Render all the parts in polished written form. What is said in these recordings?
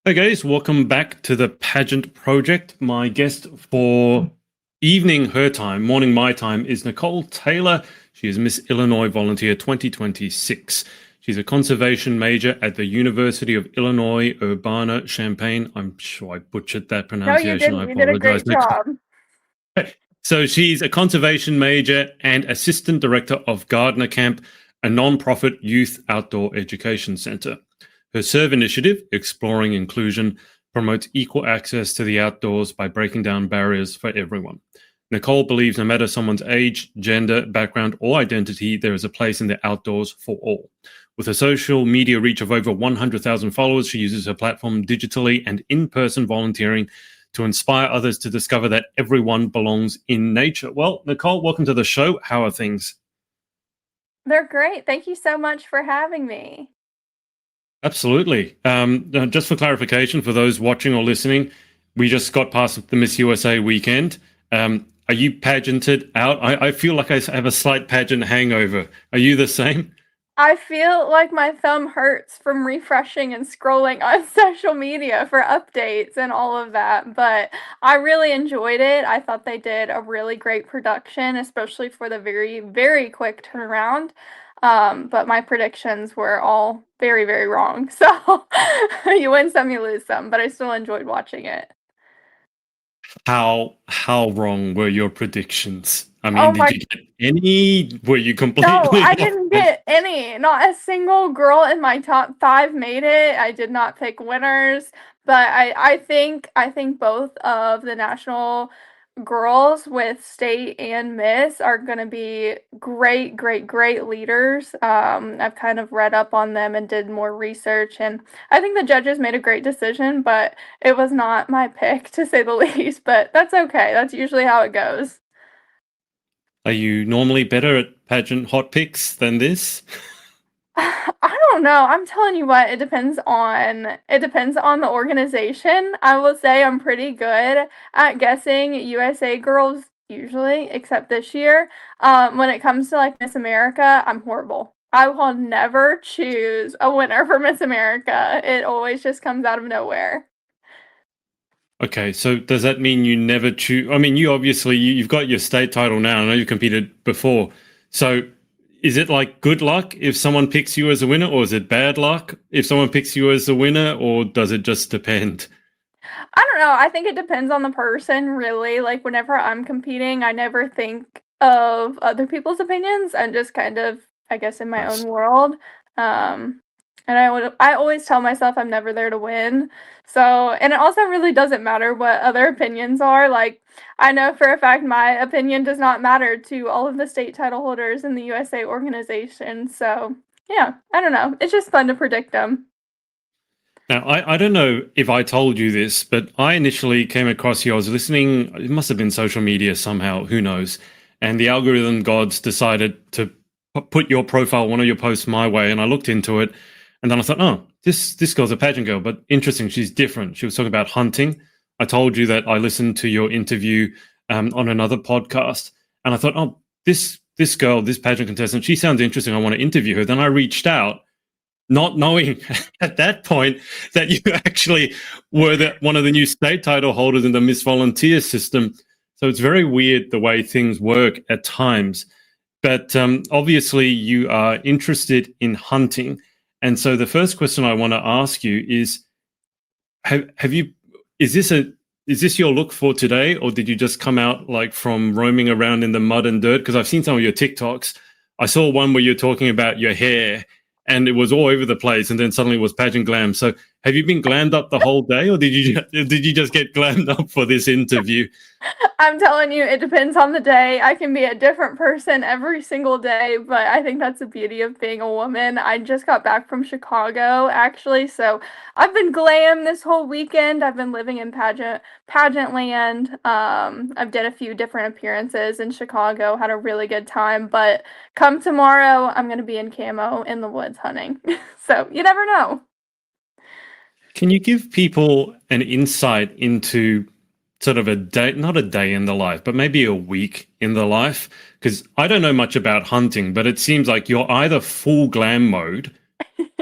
Hey guys, welcome back to the Pageant Project. My guest for evening her time, morning my time, is Nicole Taylor. She is Miss Illinois Volunteer 2026. She's a conservation major at the University of Illinois, Urbana-Champaign. I'm sure I butchered that No, you pronunciation. I didn't. You did a apologize, great Nicole. job. So she's a conservation major and assistant director of Gardner Camp, a non-profit youth outdoor education center. Her S.E.R.V.E. initiative, Exploring Inclusion, promotes equal access to the outdoors by breaking down barriers for everyone. Nicole believes no matter someone's age, gender, background, or identity, there is a place in the outdoors for all. With a social media reach of over 100,000 followers, she uses her platform digitally and in-person volunteering to inspire others to discover that everyone belongs in nature. Well, Nicole, welcome to the show. How are things? They're great. Thank you so much for having me. Absolutely. Just for clarification, for those watching or listening, we just got past the Miss USA weekend. Are you pageanted out? I feel like I have a slight pageant hangover. Are you the same? I feel like my thumb hurts from refreshing and scrolling on social media for updates and all of that, but I really enjoyed it. I thought they did a really great production, especially for the very, very quick turnaround. But my predictions were all very, very wrong. So you win some, you lose some, but I still enjoyed watching it. How wrong were your predictions? I mean, Oh did my. you get any? Were you No, completely I off didn't base? get any. Not a single girl in my top five made it. I did not pick winners, but I think both of the national girls with state and miss are going to be great, great, great leaders. I've kind of read up on them and did more research, and I think the judges made a great decision, but it was not my pick to say the least. But that's okay. That's usually how it goes. Are you normally better at pageant hot picks than this? I don't know. I'm telling you what, it depends on the organization. I will say I'm pretty good at guessing USA girls usually, except this year. When it comes to like Miss America, I'm horrible. I will never choose a winner for Miss America. It always just comes out of nowhere. Okay, so does that mean you never choose? I mean, you obviously you've got your state title now. I know you competed before. So is it like good luck if someone picks you as a winner, or is it bad luck if someone picks you as a winner, or does it just depend? I don't know. I think it depends on the person, really. Like, whenever I'm competing, I never think of other people's opinions. I'm just kind of, I guess, in my own Nice. world. Um, and I always tell myself I'm never there to win. So, and it also really doesn't matter what other opinions are. Like, I know for a fact my opinion does not matter to all of the state title holders in the USA organization. So, yeah, I don't know. It's just fun to predict them. Now, I don't know if I told you this, but I initially came across you. I was listening, it must have been social media somehow, who knows? And the algorithm gods decided to put your profile, one of your posts my way. And I looked into it. And then I thought, oh, this girl's a pageant girl, but interesting. She's different. She was talking about hunting. I told you that I listened to your interview on another podcast. And I thought, oh, this girl, this pageant contestant, she sounds interesting. I want to interview her. Then I reached out not knowing at that point that you actually were one of the new state title holders in the Miss Volunteer system. So it's very weird the way things work at times. But obviously, you are interested in hunting. And so the first question I want to ask you is, have you, is this a, is this your look for today, or did you just come out like from roaming around in the mud and dirt? Because I've seen some of your TikToks. I saw one where you're talking about your hair and it was all over the place, and then suddenly it was pageant glam. So have you been glammed up the whole day, or did you just get glammed up for this interview? I'm telling you, it depends on the day. I can be a different person every single day, but I think that's the beauty of being a woman. I just got back from Chicago, actually, so I've been glam this whole weekend. I've been living in pageant land. I've did a few different appearances in Chicago, had a really good time, but come tomorrow, I'm gonna be in camo in the woods hunting. So you never know. Can you give people an insight into sort of a day, not a day in the life, but maybe a week in the life? Because I don't know much about hunting, but it seems like you're either full glam mode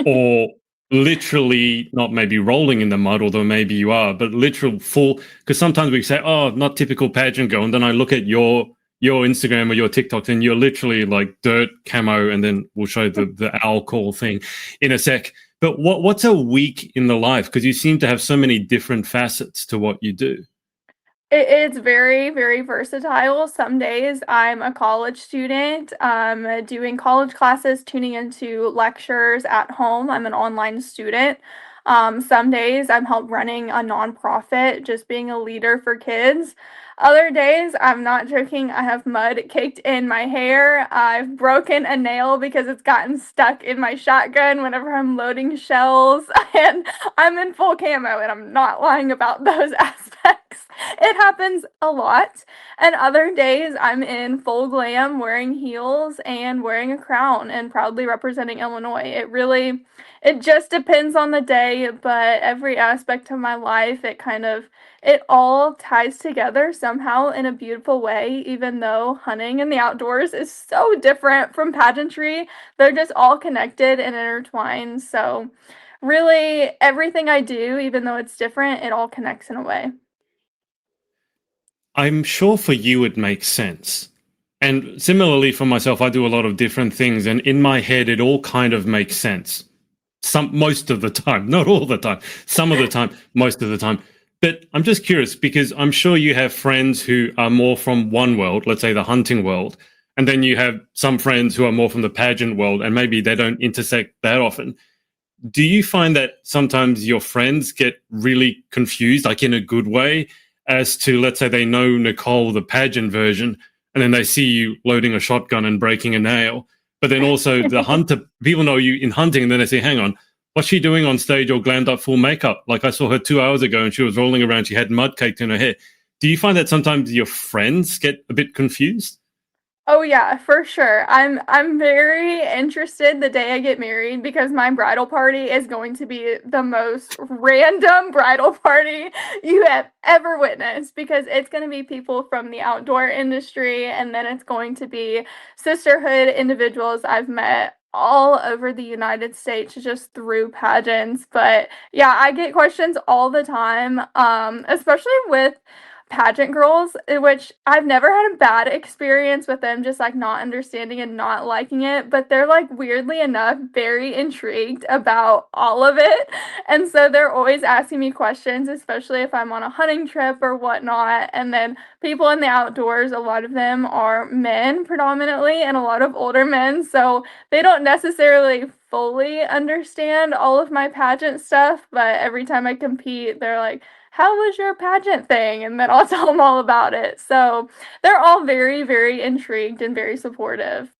or literally not maybe rolling in the mud, although maybe you are, but literal full. Because sometimes we say, "Oh, not typical pageant girl," and then I look at your Instagram or your TikToks, and you're literally like dirt camo, and then we'll show the owl call thing in a sec. But what's a week in the life? Because you seem to have so many different facets to what you do. It's very, very versatile. Some days I'm a college student, doing college classes, tuning into lectures at home. I'm an online student. Some days I'm help running a nonprofit, just being a leader for kids. Other days, I'm not joking, I have mud caked in my hair. I've broken a nail because it's gotten stuck in my shotgun whenever I'm loading shells, and I'm in full camo, and I'm not lying about those aspects. It happens a lot. And other days I'm in full glam, wearing heels and wearing a crown and proudly representing Illinois. It just depends on the day, but every aspect of my life, it all ties together somehow in a beautiful way, even though hunting and the outdoors is so different from pageantry. They're just all connected and intertwined. So really everything I do, even though it's different, it all connects in a way. I'm sure for you it makes sense. And similarly for myself, I do a lot of different things, and in my head, it all kind of makes sense. Most of the time, not all the time, some of the time, most of the time. But I'm just curious because I'm sure you have friends who are more from one world, let's say the hunting world, and then you have some friends who are more from the pageant world, and maybe they don't intersect that often. Do you find that sometimes your friends get really confused, like in a good way, as to, let's say, they know Nicole, the pageant version, and then they see you loading a shotgun and breaking a nail? But then also the hunter, people know you in hunting, and then they say, hang on, what's she doing on stage all glammed up full makeup? Like I saw her 2 hours ago and she was rolling around, she had mud caked in her hair. Do you find that sometimes your friends get a bit confused? Oh yeah, for sure. I'm very interested the day I get married because my bridal party is going to be the most random bridal party you have ever witnessed because it's going to be people from the outdoor industry, and then it's going to be sisterhood individuals I've met all over the United States just through pageants. But yeah, I get questions all the time, especially with pageant girls, in which I've never had a bad experience with them just like not understanding and not liking it, but they're like weirdly enough very intrigued about all of it. And so they're always asking me questions, especially if I'm on a hunting trip or whatnot. And then people in the outdoors, a lot of them are men predominantly and a lot of older men. So they don't necessarily fully understand all of my pageant stuff, but every time I compete, they're like, how was your pageant thing? And then I'll tell them all about it. So they're all very, very intrigued and very supportive.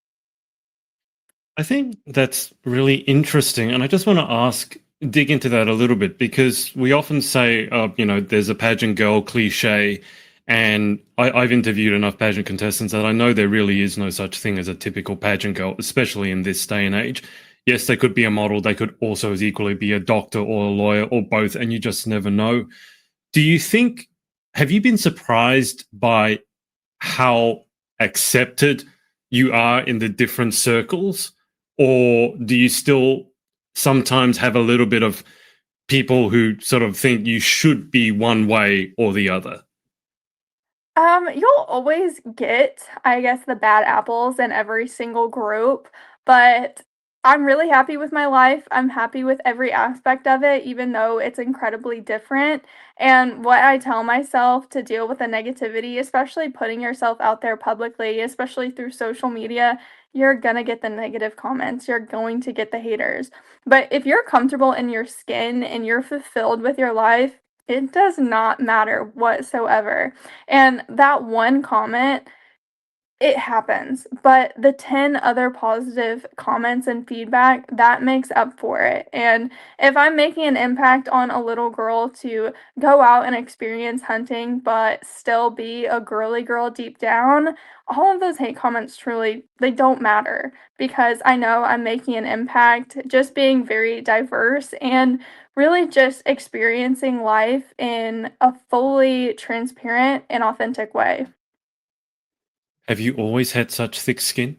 I think that's really interesting. And I just want to dig into that a little bit because we often say, there's a pageant girl cliche. And I've interviewed enough pageant contestants that I know there really is no such thing as a typical pageant girl, especially in this day and age. Yes, they could be a model. They could also as equally be a doctor or a lawyer or both. And you just never know. Do you think, have you been surprised by how accepted you are in the different circles? Or do you still sometimes have a little bit of people who sort of think you should be one way or the other? You'll always get, I guess, the bad apples in every single group, but I'm really happy with my life. I'm happy with every aspect of it, even though it's incredibly different. And what I tell myself to deal with the negativity, especially putting yourself out there publicly, especially through social media, you're gonna get the negative comments, you're going to get the haters. But if you're comfortable in your skin and you're fulfilled with your life, it does not matter whatsoever. And that one comment, it happens, but the 10 other positive comments and feedback, that makes up for it. And if I'm making an impact on a little girl to go out and experience hunting, but still be a girly girl deep down, all of those hate comments truly, they don't matter because I know I'm making an impact just being very diverse and really just experiencing life in a fully transparent and authentic way. Have you always had such thick skin?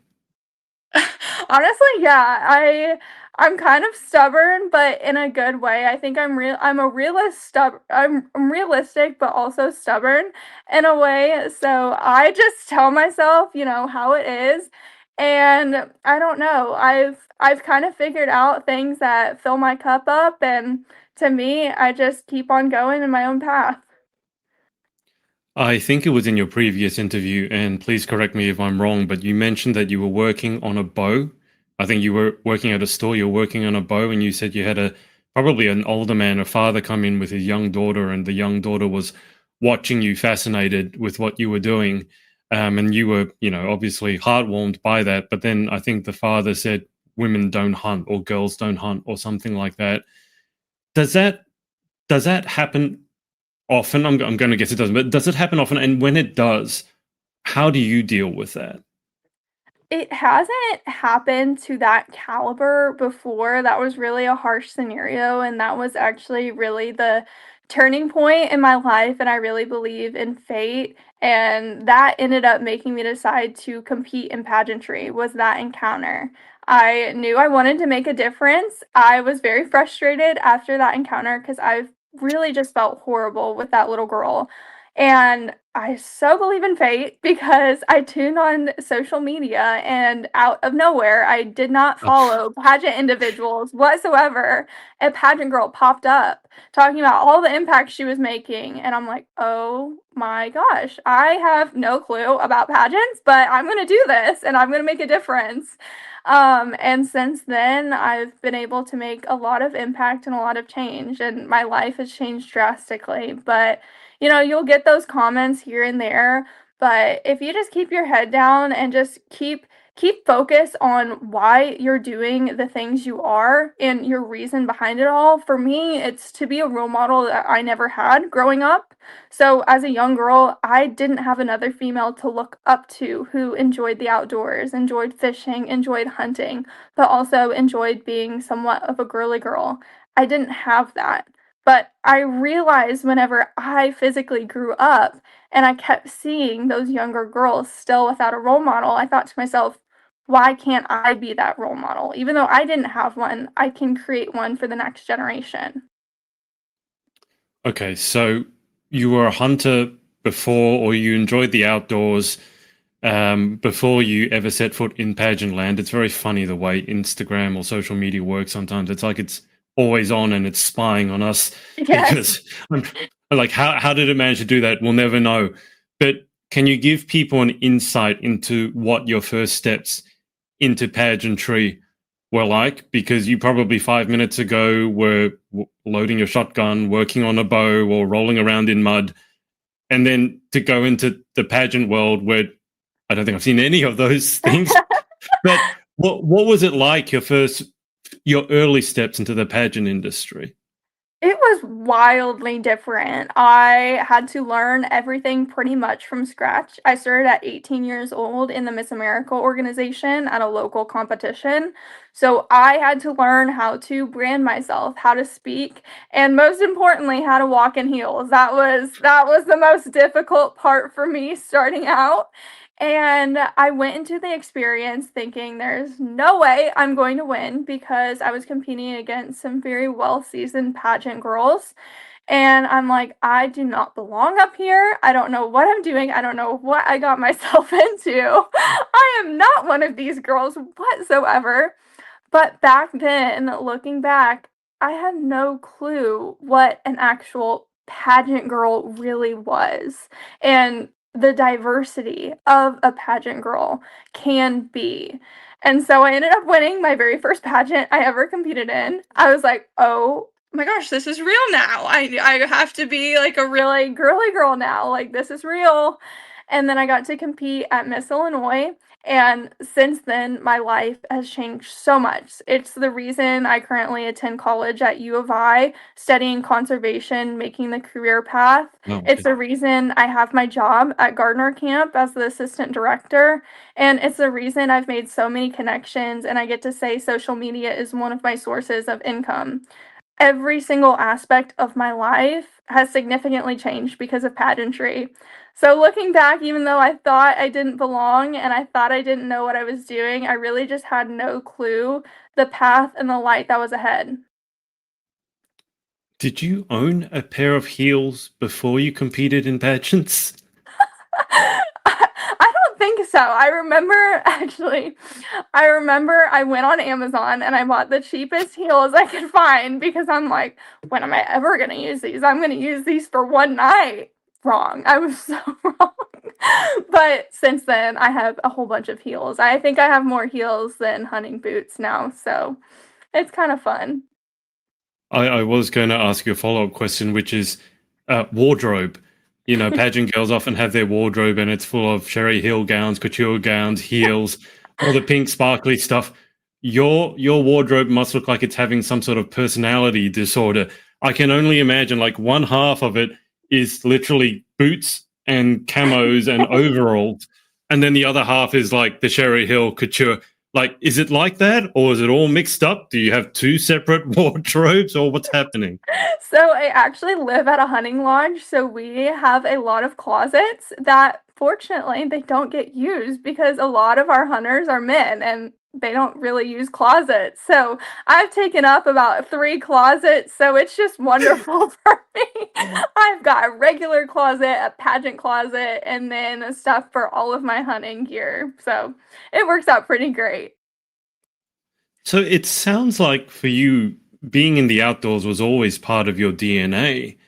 Honestly, yeah, I'm kind of stubborn, but in a good way. I think I'm a realist I'm realistic but also stubborn in a way. So I just tell myself, how it is. And I don't know. I've kind of figured out things that fill my cup up, and to me, I just keep on going in my own path. I think it was in your previous interview, and please correct me if I'm wrong, but you mentioned that you were working on a bow. I think you were working at a store, you're working on a bow, and you said you had a probably an older man, a father come in with his young daughter, and the young daughter was watching you fascinated with what you were doing. And you were, obviously heartwarmed by that. But then I think the father said, women don't hunt or girls don't hunt or something like that. Does that does that happen often? I'm going to guess it doesn't, but does it happen often? And when it does, how do you deal with that? It hasn't happened to that caliber before. That was really a harsh scenario, and that was actually really the turning point in my life, and I really believe in fate, and that ended up making me decide to compete in pageantry, was that encounter. I knew I wanted to make a difference. I was very frustrated after that encounter because I've really just felt horrible with that little girl. And I so believe in fate because I tuned on social media and out of nowhere, I did not Oh, follow pageant individuals whatsoever. A pageant girl popped up talking about all the impact she was making. And I'm like, oh my gosh, I have no clue about pageants, but I'm going to do this and I'm going to make a difference. And since then, I've been able to make a lot of impact and a lot of change, and my life has changed drastically. But you'll get those comments here and there, but if you just keep your head down and just keep focus on why you're doing the things you are and your reason behind it all. For me, it's to be a role model that I never had growing up. So as a young girl, I didn't have another female to look up to who enjoyed the outdoors, enjoyed fishing, enjoyed hunting, but also enjoyed being somewhat of a girly girl. I didn't have that. But I realized whenever I physically grew up and I kept seeing those younger girls still without a role model, I thought to myself, why can't I be that role model? Even though I didn't have one, I can create one for the next generation. okay, so you were a hunter before, or you enjoyed the outdoors before you ever set foot in pageant land. It's very funny the way Instagram or social media works sometimes. It's like it's always on and it's spying on us Yes. because I'm like, how did it manage to do that? We'll never know. But can you give people an insight into what your first steps into pageantry were like? Because you probably 5 minutes ago were loading your shotgun, working on a bow, or rolling around in mud. And then to go into the pageant world where I don't think I've seen any of those things. But what was it like your early steps into the pageant industry? It was wildly different. I had to learn everything pretty much from scratch. I started at 18 years old in the Miss America organization at a local competition. So I had to learn how to brand myself, how to speak, and most importantly, how to walk in heels. That was the most difficult part for me starting out. And I went into the experience thinking there's no way I'm going to win because I was competing against some very well seasoned pageant girls. And I'm like, I do not belong up here. I don't know what I'm doing. I don't know what I got myself into. I am not one of these girls whatsoever. But back then, looking back, I had no clue what an actual pageant girl really was and the diversity of a pageant girl can be. And so I ended up winning my very first pageant I ever competed in. I was like, oh my gosh, this is real now. I have to be like a really girly girl now. Like, this is real. And then I got to compete at Miss Illinois. And since then, my life has changed so much. It's the reason I currently attend college at U of I, studying conservation, making the career path. Oh, It's okay. the reason I have my job at Gardner camp as the assistant director. And it's the reason I've made so many connections, and I get to say social media is one of my sources of income. Every single aspect of my life has significantly changed because of pageantry. So looking back, even though I thought I didn't belong and I thought I didn't know what I was doing, I really just had no clue the path and the light that was ahead. Did you own a pair of heels before you competed in pageants? I don't think so. I remember I went on Amazon and I bought the cheapest heels I could find because I'm like, when am I ever going to use these? I'm going to use these for one night. Wrong. I was so wrong. But since then, I have a whole bunch of heels. I think I have more heels than hunting boots now. So it's kind of fun. I was going to ask you a follow-up question, which is wardrobe. You know, pageant girls often have their wardrobe and it's full of Sherry Hill gowns, couture gowns, heels, all the pink sparkly stuff. Your wardrobe must look like it's having some sort of personality disorder. I can only imagine like one half of it is literally boots and camos and overalls, and then the other half is like the Sherry Hill couture. Like, is it like that, or is it all mixed up? Do you have two separate wardrobes, or what's happening? So I actually live at a hunting lodge, so we have a lot of closets that fortunately they don't get used because a lot of our hunters are men and they don't really use closets. So I've taken up about 3 closets, so it's just wonderful for me. I've got a regular closet, a pageant closet, and then stuff for all of my hunting gear. So it works out pretty great. So it sounds like for you, being in the outdoors was always part of your DNA.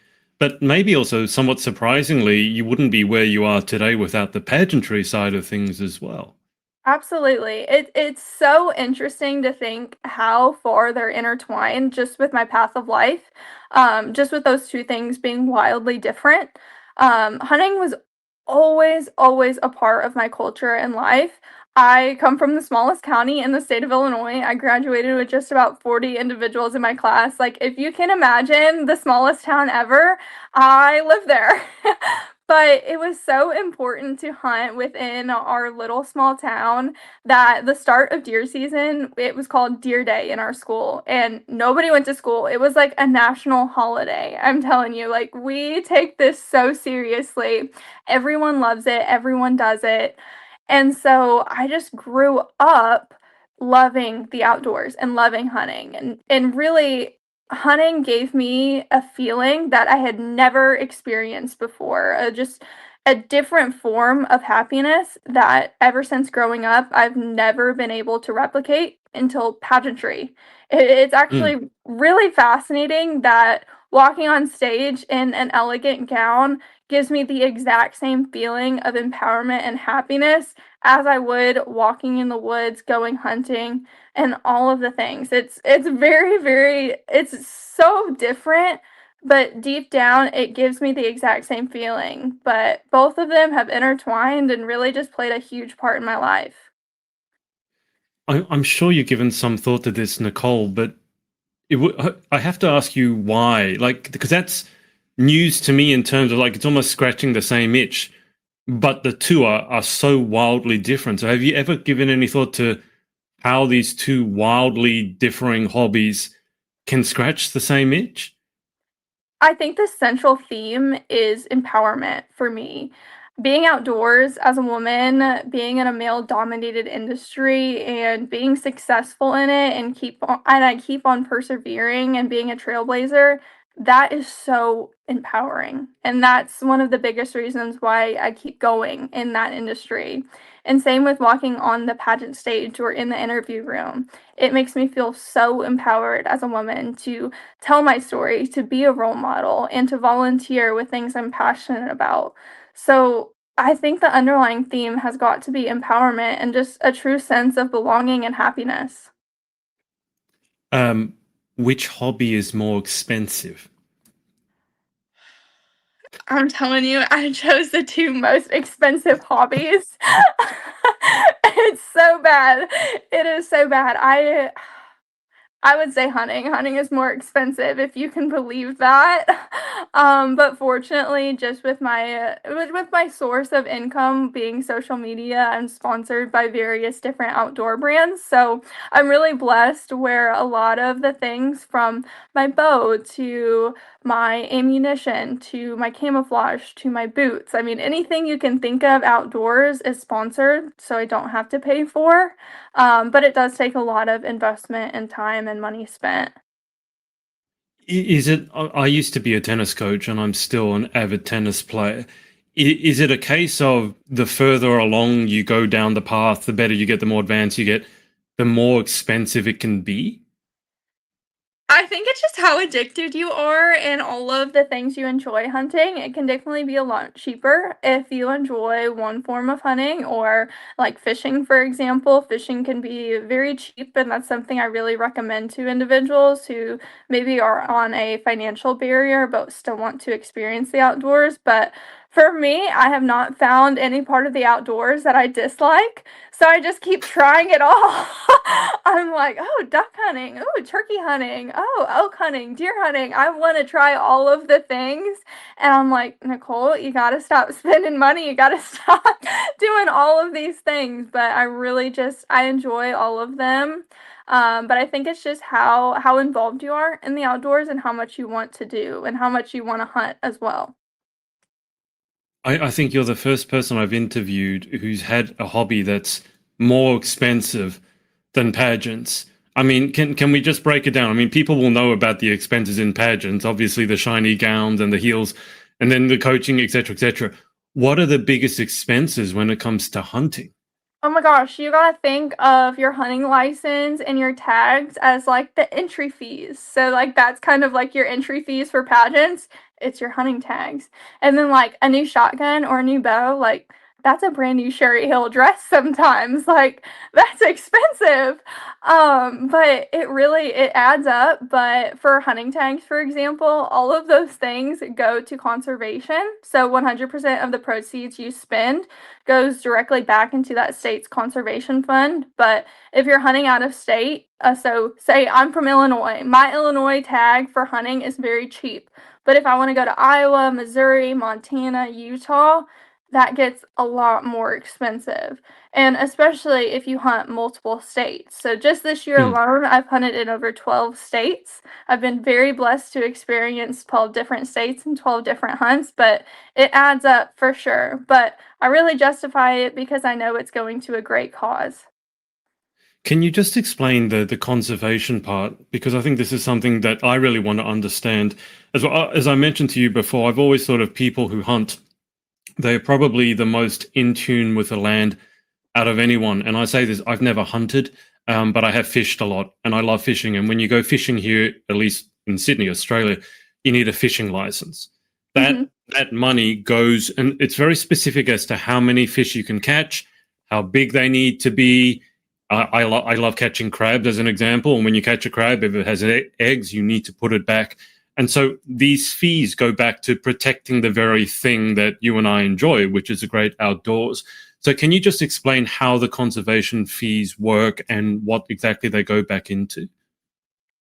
But maybe also, somewhat surprisingly, you wouldn't be where you are today without the pageantry side of things as well. Absolutely. It's so interesting to think how far they're intertwined just with my path of life, just with those two things being wildly different. Hunting was always a part of my culture and life. I come from the smallest county in the state of Illinois. I graduated with just about 40 individuals in my class. Like, if you can imagine the smallest town ever, I live there. But it was so important to hunt within our little small town that the start of deer season, it was called Deer Day in our school, and nobody went to school. It was like a national holiday. I'm telling you, like, we take this so seriously. Everyone loves it, everyone does it. And so I just grew up loving the outdoors and loving hunting. And really, hunting gave me a feeling that I had never experienced before, just a different form of happiness that ever since growing up, I've never been able to replicate until pageantry. It's Mm. actually really fascinating that walking on stage in an elegant gown gives me the exact same feeling of empowerment and happiness as I would walking in the woods, going hunting, and all of the things. It's very it's so different, but deep down it gives me the exact same feeling. But both of them have intertwined and really just played a huge part in my life. I'm sure you've given some thought to this, Nicole, but I have to ask you why. Like, because that's news to me in terms of like it's almost scratching the same itch, but the two are so wildly different. So, have you ever given any thought to how these two wildly differing hobbies can scratch the same itch? I think the central theme is empowerment for me. Being outdoors as a woman, being in a male-dominated industry, and being successful in it, and I keep on persevering and being a trailblazer, that is so empowering. And that's one of the biggest reasons why I keep going in that industry. And same with walking on the pageant stage or in the interview room. It makes me feel so empowered as a woman to tell my story, to be a role model, and to volunteer with things I'm passionate about. So I think the underlying theme has got to be empowerment and just a true sense of belonging and happiness. Um, which hobby is more expensive? I'm telling you, I chose the 2 most expensive hobbies. It's so bad. It is so bad. I would say hunting. Hunting is more expensive, if you can believe that. But fortunately, just with my source of income being social media, I'm sponsored by various different outdoor brands. So I'm really blessed where a lot of the things from my bow to my ammunition to my camouflage to my boots. I mean, anything you can think of outdoors is sponsored, so I don't have to pay for. But it does take a lot of investment and time and money spent. Is it? I used to be a tennis coach, and I'm still an avid tennis player. Is it a case of the further along you go down the path, the better you get, the more advanced you get, the more expensive it can be? I think it's just how addicted you are and all of the things you enjoy hunting. It can definitely be a lot cheaper if you enjoy one form of hunting or like fishing, for example. Fishing can be very cheap, and that's something I really recommend to individuals who maybe are on a financial barrier but still want to experience the outdoors. But for me, I have not found any part of the outdoors that I dislike. So I just keep trying it all. I'm like, oh, duck hunting, oh, turkey hunting, oh, elk hunting, deer hunting. I want to try all of the things. And I'm like, Nicole, you got to stop spending money. You got to stop doing all of these things. But I really just, I enjoy all of them. But I think it's just how involved you are in the outdoors and how much you want to do and how much you want to hunt as well. I think you're the first person I've interviewed who's had a hobby that's more expensive than pageants. I mean, can we just break it down? I mean, people will know about the expenses in pageants, obviously the shiny gowns and the heels, and then the coaching, etc., etc. What are the biggest expenses when it comes to hunting? Oh my gosh, you gotta think of your hunting license and your tags as like the entry fees. So like that's kind of like your entry fees for pageants. It's your hunting tags. And then like a new shotgun or a new bow, like that's a brand new Sherry Hill dress sometimes. Like that's expensive. But it adds up. But for hunting tags, for example, all of those things go to conservation. So 100% of the proceeds you spend goes directly back into that state's conservation fund. But if you're hunting out of state, so say I'm from Illinois, my Illinois tag for hunting is very cheap. But if I want to go to Iowa, Missouri, Montana, Utah, that gets a lot more expensive. And especially if you hunt multiple states. So just this year Hmm. alone, I've hunted in over 12 states. I've been very blessed to experience 12 different states and 12 different hunts, but it adds up for sure. But I really justify it because I know it's going to a great cause. Can you just explain the conservation part? Because I think this is something that I really want to understand. As well, as I mentioned to you before, I've always thought of people who hunt, they're probably the most in tune with the land out of anyone. And I say this, I've never hunted, but I have fished a lot and I love fishing. And when you go fishing here, at least in Sydney, Australia, you need a fishing license. That Hmm. that money goes, and it's very specific as to how many fish you can catch, how big they need to be. I love catching crabs as an example. And when you catch a crab, if it has eggs, you need to put it back. And so these fees go back to protecting the very thing that you and I enjoy, which is the great outdoors. So can you just explain how the conservation fees work and what exactly they go back into?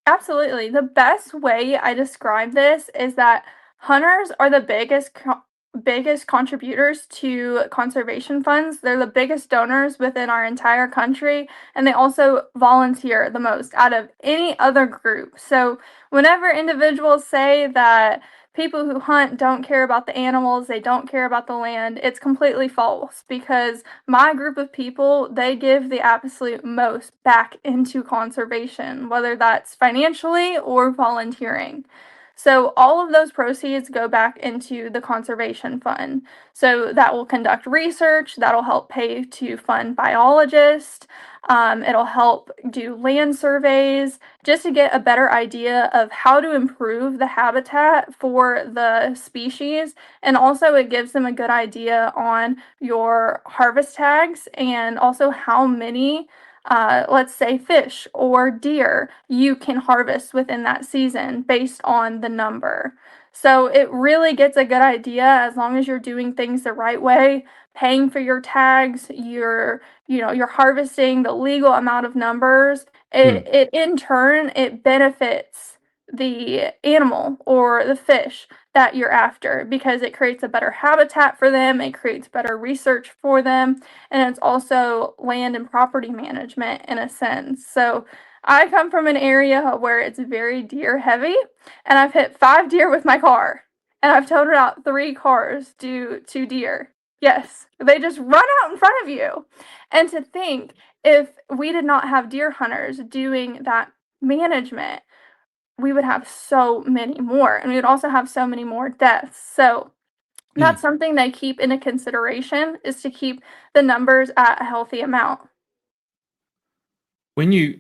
Absolutely. The best way I describe this is that hunters are the biggest contributors to conservation funds. They're the biggest donors within our entire country, and they also volunteer the most out of any other group. So, whenever individuals say that people who hunt don't care about the animals, they don't care about the land, it's completely false because my group of people, they give the absolute most back into conservation, whether that's financially or volunteering. So all of those proceeds go back into the conservation fund. So that will conduct research, that'll help pay to fund biologists, it'll help do land surveys just to get a better idea of how to improve the habitat for the species. And also, it gives them a good idea on your harvest tags and also how many, let's say, fish or deer you can harvest within that season based on the number. So it really gets a good idea as long as you're doing things the right way, paying for your tags, you're harvesting the legal amount of numbers. Hmm. It in turn it benefits the animal or the fish that you're after because it creates a better habitat for them, it creates better research for them, and it's also land and property management in a sense. So I come from an area where it's very deer heavy, and I've hit 5 deer with my car, and I've totaled out 3 cars due to deer. Yes, they just run out in front of you. And to think, if we did not have deer hunters doing that management, we would have so many more, and we would also have so many more deaths. So Mm. that's something they keep into consideration, is to keep the numbers at a healthy amount. When you,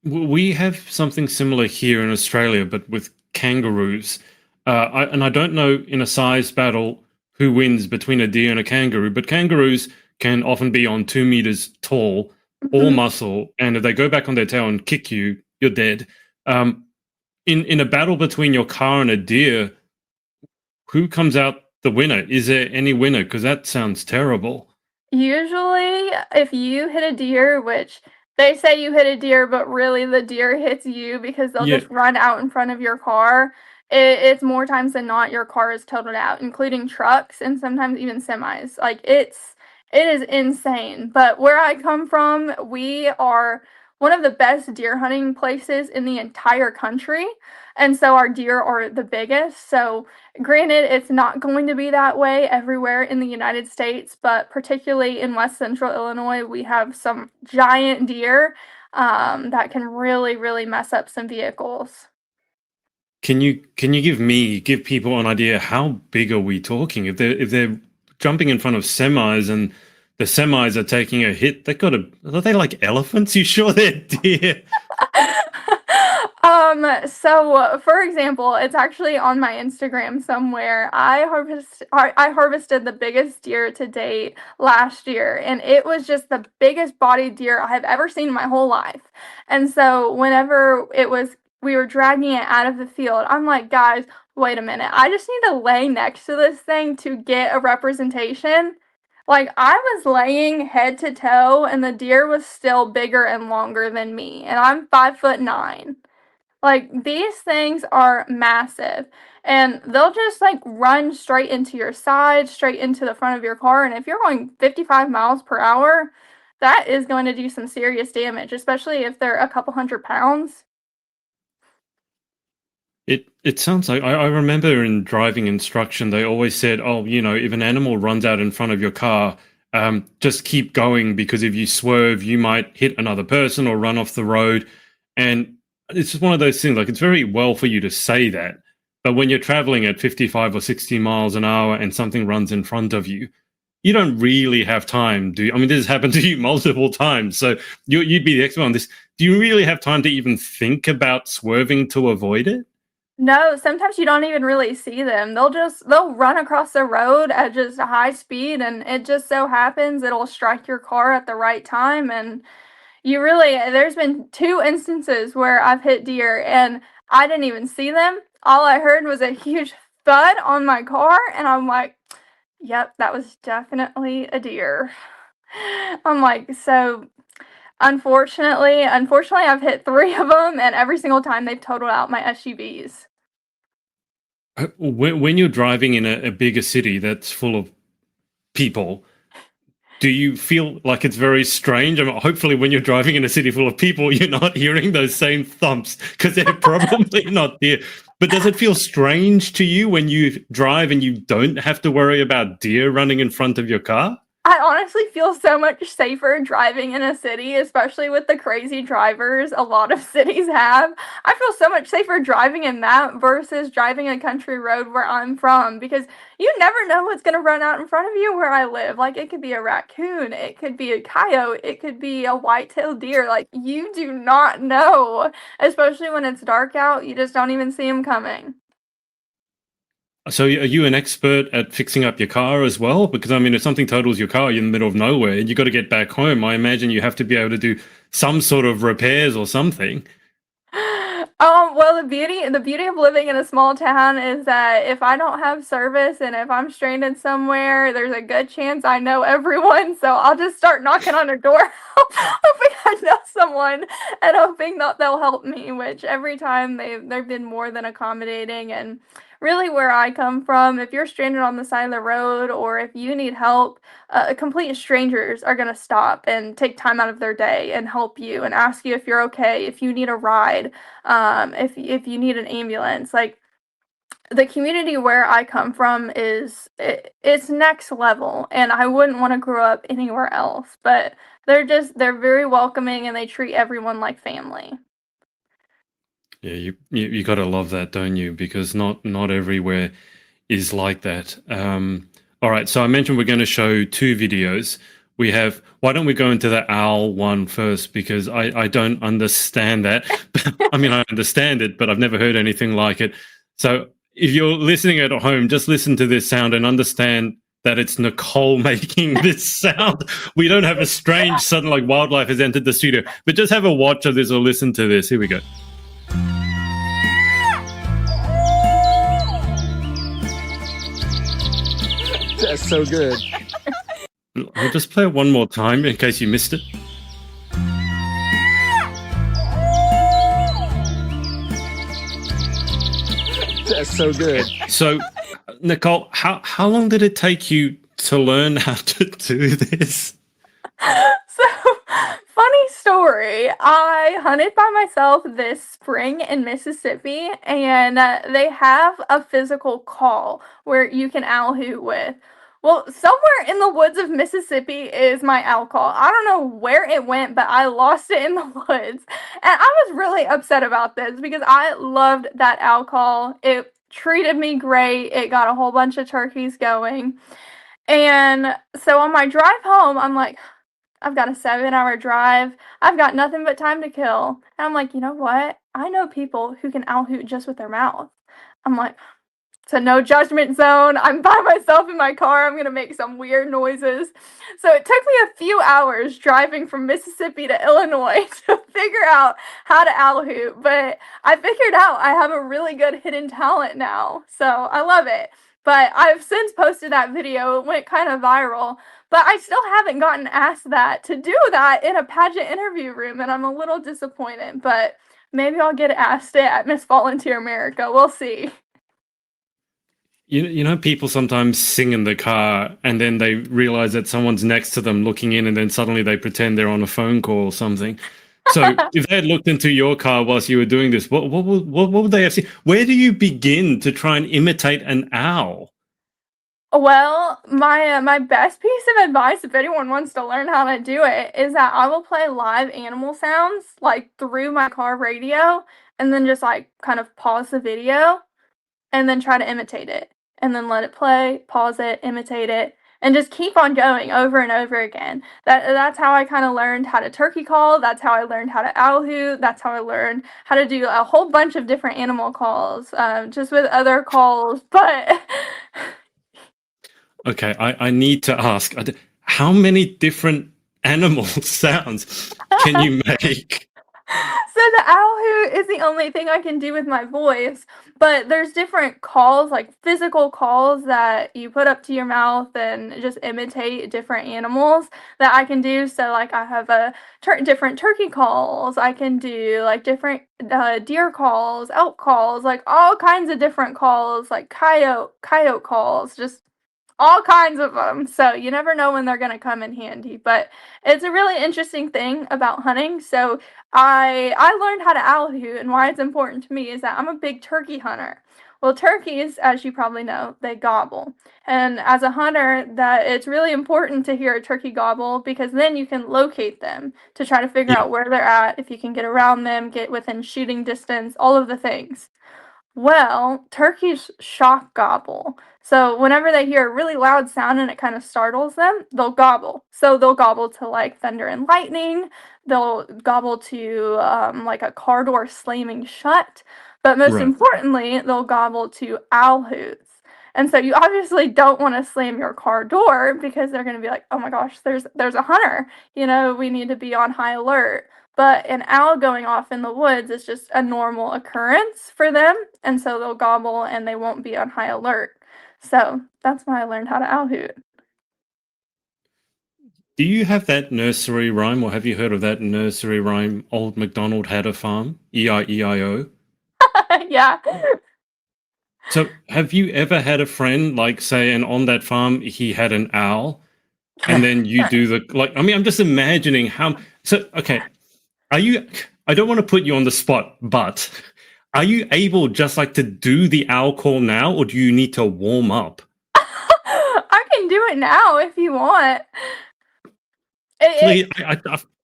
we have something similar here in Australia, but with kangaroos. And I don't know in a size battle who wins between a deer and a kangaroo, but kangaroos can often be on 2 meters tall, all Mhm. muscle, and if they go back on their tail and kick you, you're dead. In a battle between your car and a deer, who comes out the winner? Is there any winner? Because that sounds terrible. Usually, if you hit a deer, which they say you hit a deer, but really the deer hits you because they'll Yeah. just run out in front of your car, it's more times than not your car is totaled out, including trucks and sometimes even semis. Like it is insane. But where I come from, we are one of the best deer hunting places in the entire country. And so our deer are the biggest. So granted, it's not going to be that way everywhere in the United States, but particularly in West Central Illinois, we have some giant deer that can really, really mess up some vehicles. Can you give people an idea how big are we talking? If they're jumping in front of semis and the semis are taking a hit, they got to are they like elephants? You sure they're deer? So for example, it's actually on my Instagram somewhere. I harvested the biggest deer to date last year, and it was just the biggest bodied deer I have ever seen in my whole life. And so whenever we were dragging it out of the field, I'm like, guys, wait a minute. I just need to lay next to this thing to get a representation. Like I was laying head to toe, and the deer was still bigger and longer than me, and I'm 5'9". Like these things are massive, and they'll just like run straight into your side, straight into the front of your car. And if you're going 55 miles per hour, that is going to do some serious damage, especially if they're a couple hundred pounds. It sounds like I remember in driving instruction they always said, oh, if an animal runs out in front of your car, just keep going because if you swerve, you might hit another person or run off the road. And it's just one of those things. Like it's very well for you to say that, but when you're traveling at 55 or 60 miles an hour and something runs in front of you, you don't really have time. Do you? I mean, this has happened to you multiple times, so you'd be the expert on this. Do you really have time to even think about swerving to avoid it? No, sometimes you don't even really see them. They'll run across the road at just a high speed, and it just so happens it'll strike your car at the right time. And there's been 2 instances where I've hit deer and I didn't even see them. All I heard was a huge thud on my car, and I'm like, yep, that was definitely a deer. I'm like, so unfortunately, I've hit 3 of them, and every single time they've totaled out my SUVs. When you're driving in a bigger city that's full of people, do you feel like it's very strange? I mean, hopefully, when you're driving in a city full of people, you're not hearing those same thumps because they're probably not there. But does it feel strange to you when you drive and you don't have to worry about deer running in front of your car? I honestly feel so much safer driving in a city, especially with the crazy drivers a lot of cities have. I feel so much safer driving in that versus driving a country road where I'm from, because you never know what's going to run out in front of you where I live. Like it could be a raccoon, it could be a coyote, it could be a white-tailed deer. Like you do not know, especially when it's dark out, you just don't even see them coming. So, are you an expert at fixing up your car as well? Because I mean, if something totals your car, you're in the middle of nowhere, and you got to get back home. I imagine you have to be able to do some sort of repairs or something. Well, the beauty of living in a small town is that if I don't have service and if I'm stranded somewhere, there's a good chance I know everyone. So I'll just start knocking on their door, hoping I know someone and hoping that they'll help me. Which every time they've been more than accommodating. And really where I come from, if you're stranded on the side of the road or if you need help, complete strangers are going to stop and take time out of their day and help you and ask you if you're okay, if you need a ride, if you need an ambulance. Like, the community where I come from it's next level, and I wouldn't want to grow up anywhere else. But they're very welcoming and they treat everyone like family. Yeah, you got to love that, don't you? Because not everywhere is like that. All right, so I mentioned we're going to show two videos. We have. Why don't we go into the owl one first? Because I don't understand that. I mean, I understand it, but I've never heard anything like it. So if you're listening at home, just listen to this sound and understand that it's Nicole making this sound. We don't have a strange sudden like wildlife has entered the studio, but just have a watch of this or listen to this. Here we go. That's so good. I'll just play it one more time in case you missed it. That's so good. So, Nicole, how long did it take you to learn how to do this? So, funny story. I hunted by myself this spring in Mississippi, and they have a physical call where you can owl hoot with. Well, somewhere in the woods of Mississippi is my owl call. I don't know where it went, but I lost it in the woods. And I was really upset about this because I loved that owl call. It treated me great. It got a whole bunch of turkeys going. And so on my drive home, I'm like, I've got a 7-hour drive. I've got nothing but time to kill. And I'm like, you know what? I know people who can owl hoot just with their mouth. I'm like, it's a no judgment zone. I'm by myself in my car. I'm going to make some weird noises. So it took me a few hours driving from Mississippi to Illinois to figure out how to owl hoot. But I figured out I have a really good hidden talent now. So I love it. But I've since posted that video. It went kind of viral. But I still haven't gotten asked that to do that in a pageant interview room. And I'm a little disappointed. But maybe I'll get asked it at Miss Volunteer America. We'll see. You know, people sometimes sing in the car and then they realize that someone's next to them looking in, and then suddenly they pretend they're on a phone call or something. So if they had looked into your car whilst you were doing this, what would they have seen? Where do you begin to try and imitate an owl? Well, my best piece of advice, if anyone wants to learn how to do it, is that I will play live animal sounds like through my car radio, and then just like kind of pause the video and then try to imitate it, and then let it play, pause it, imitate it, and just keep on going over and over again. That's how I kind of learned how to turkey call. That's how I learned how to owl hoot. That's how I learned how to do a whole bunch of different animal calls, just with other calls. But Okay, I need to ask, how many different animal sounds can you make? So the owl hoot is the only thing I can do with my voice, but there's different calls, like physical calls that you put up to your mouth and just imitate different animals that I can do. So like I have a different turkey calls. I can do like different deer calls, elk calls, like all kinds of different calls, like coyote calls, just all kinds of them. So you never know when they're going to come in handy, but it's a really interesting thing about hunting. So I learned how to owl hoot, and why it's important to me is that I'm a big turkey hunter. Well, turkeys, as you probably know, they gobble. And as a hunter, that it's really important to hear a turkey gobble, because then you can locate them to try to figure Yeah. out where they're at, if you can get around them, get within shooting distance, all of the things. Well, turkeys shock gobble. So whenever they hear a really loud sound and it kind of startles them, they'll gobble. So they'll gobble to like thunder and lightning. They'll gobble to like a car door slamming shut. But most Right. importantly, they'll gobble to owl hoots. And so you obviously don't want to slam your car door, because they're going to be like, oh my gosh, there's a hunter. You know, we need to be on high alert. But an owl going off in the woods is just a normal occurrence for them, and so they'll gobble and they won't be on high alert. So that's why I learned how to owl hoot. Do you have that nursery rhyme, or have you heard of that nursery rhyme, Old MacDonald Had a Farm, E-I-E-I-O? Yeah. So, have you ever had a friend, like, say, and on that farm he had an owl, and then you do the like? I mean, I'm just imagining how. So, okay, are you? I don't want to put you on the spot, but are you able just like to do the owl call now, or do you need to warm up? I can do it now if you want. Please,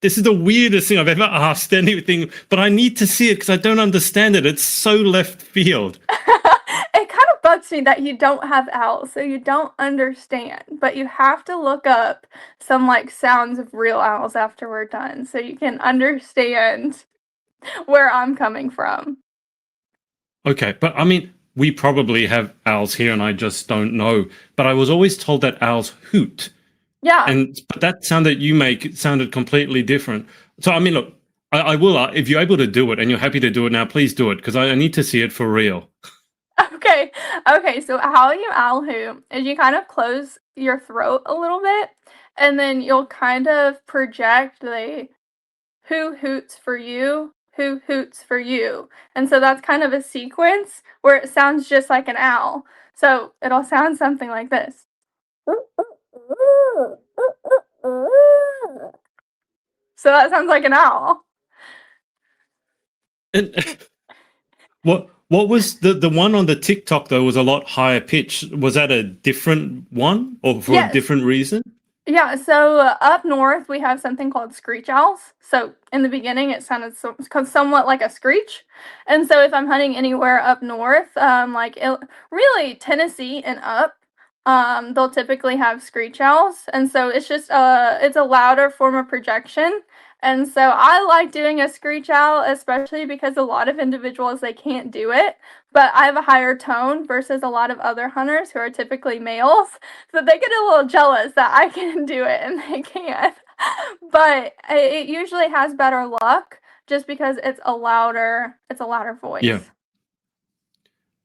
this is the weirdest thing I've ever asked anything, but I need to see it because I don't understand it. It's so left field. It kind of bugs me that you don't have owls, so you don't understand. But you have to look up some like sounds of real owls after we're done, so you can understand where I'm coming from. Okay, but I mean, we probably have owls here, and I just don't know. But I was always told that owls hoot, Yeah. but that sound that you make sounded completely different. So I mean, look, I will. If you're able to do it and you're happy to do it now, please do it because I need to see it for real. Okay. Okay. So how you owl hoot is you kind of close your throat a little bit, and then you'll kind of project the who hoots for you, who hoots for you. And so that's kind of a sequence where it sounds just like an owl. So it'll sound something like this. So that sounds like an owl. And what was the one on the TikTok though was a lot higher pitch? Was that a different one or for a Yes. different reason? Yeah, so up north we have something called screech owls. So in the beginning it sounded somewhat like a screech. And so if I'm hunting anywhere up north, really Tennessee and up, they'll typically have screech owls. And so it's just it's a louder form of projection. And so I like doing a screech owl, especially because a lot of individuals they can't do it, but I have a higher tone versus a lot of other hunters who are typically males. So they get a little jealous that I can do it and they can't. But it usually has better luck just because it's a louder voice. Yeah.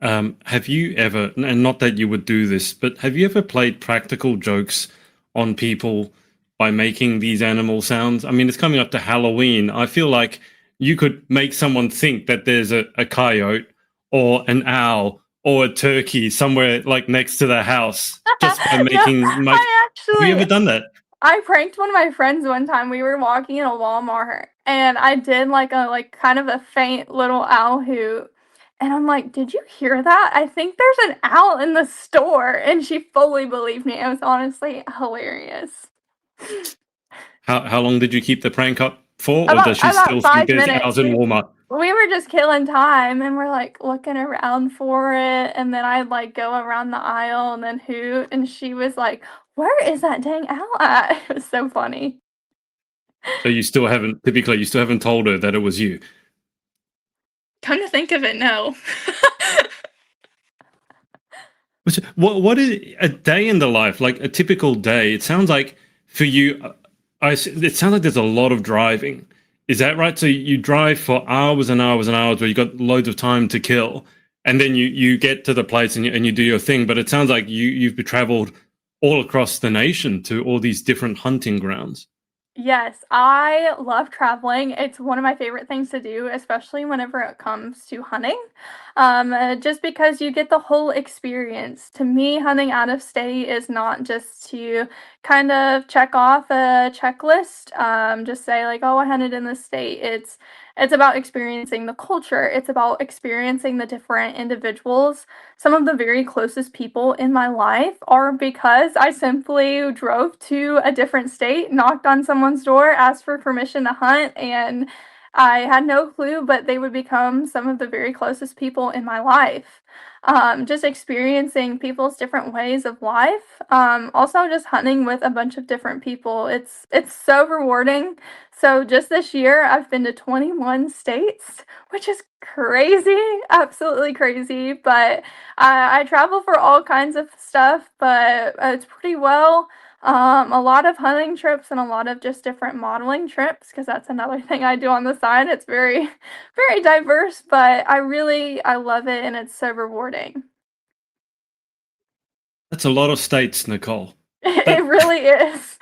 Have you ever, and not that you would do this, but have you ever played practical jokes on people by making these animal sounds? I mean, it's coming up to Halloween. I feel like you could make someone think that there's a coyote or an owl or a turkey somewhere like next to their house just by making. No, have you ever done that? I pranked one of my friends one time. We were walking in a Walmart and I did like kind of a faint little owl hoot. And I'm like, "Did you hear that? I think there's an owl in the store." And she fully believed me. It was honestly hilarious. How long did you keep the prank up for, or About does she still think 5 there's minutes. owls in Walmart? We were just killing time and we're like looking around for it, and then I'd like go around the aisle and then hoot, and she was like, "Where is that dang owl at?" It was so funny. So you still haven't told her that it was you. Come to think of it, no. What is a day in the life, like a typical day? It sounds like for you, it sounds like there's a lot of driving. Is that right? So you drive for hours and hours and hours where you got loads of time to kill, and then you get to the place and you do your thing. But it sounds like you've traveled all across the nation to all these different hunting grounds. Yes, I love traveling. It's one of my favorite things to do, especially whenever it comes to hunting. Just because you get the whole experience. To me, hunting out of state is not just to kind of check off a checklist, just say like, "Oh, I hunted in this state." It's about experiencing the culture. It's about experiencing the different individuals. Some of the very closest people in my life are because I simply drove to a different state, knocked on someone's door, asked for permission to hunt, and I had no clue, but they would become some of the very closest people in my life. Just experiencing people's different ways of life. Also, just hunting with a bunch of different people. It's so rewarding. So just this year, I've been to 21 states, which is crazy, absolutely crazy. But I travel for all kinds of stuff, but it's pretty well. A lot of hunting trips and a lot of just different modeling trips, because that's another thing I do on the side. It's very, very diverse, but I love it and it's so rewarding. That's a lot of states, Nicole. It really is.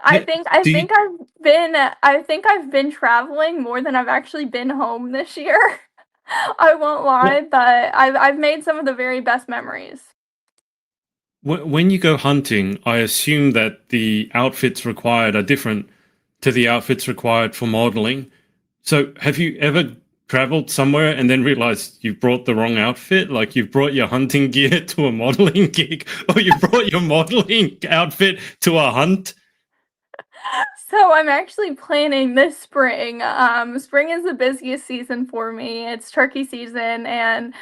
I think I've been traveling more than I've actually been home this year. I won't lie, but I've made some of the very best memories. When you go hunting, I assume that the outfits required are different to the outfits required for modeling. So, have you ever traveled somewhere and then realized you've brought the wrong outfit? Like you've brought your hunting gear to a modeling gig, or you brought your modeling outfit to a hunt? So I'm actually planning this spring. Spring is the busiest season for me. It's turkey season, and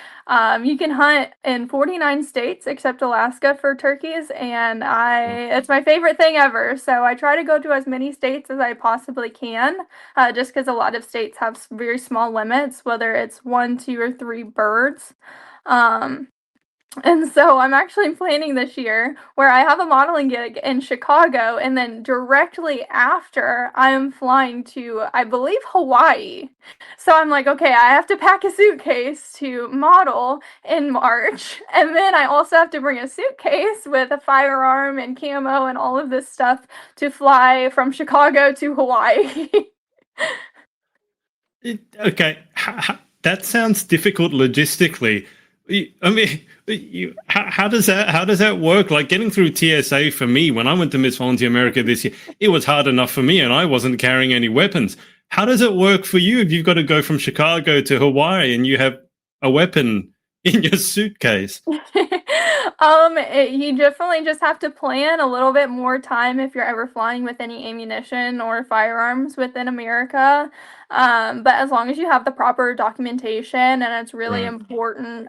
you can hunt in 49 states except Alaska for turkeys, and it's my favorite thing ever. So I try to go to as many states as I possibly can, just because a lot of states have very small limits, whether it's one, two, or three birds. Um, and so I'm actually planning this year where I have a modeling gig in Chicago, and then directly after I am flying to, I believe, Hawaii. So I'm like, okay, I have to pack a suitcase to model in March, and then I also have to bring a suitcase with a firearm and camo and all of this stuff to fly from Chicago to Hawaii. Okay, that sounds difficult logistically. I mean, how does that work? Like getting through TSA for me when I went to Miss Volunteer America this year, it was hard enough for me, and I wasn't carrying any weapons. How does it work for you if you've got to go from Chicago to Hawaii and you have a weapon in your suitcase? You definitely just have to plan a little bit more time if you're ever flying with any ammunition or firearms within America. But as long as you have the proper documentation, and it's really Right. important,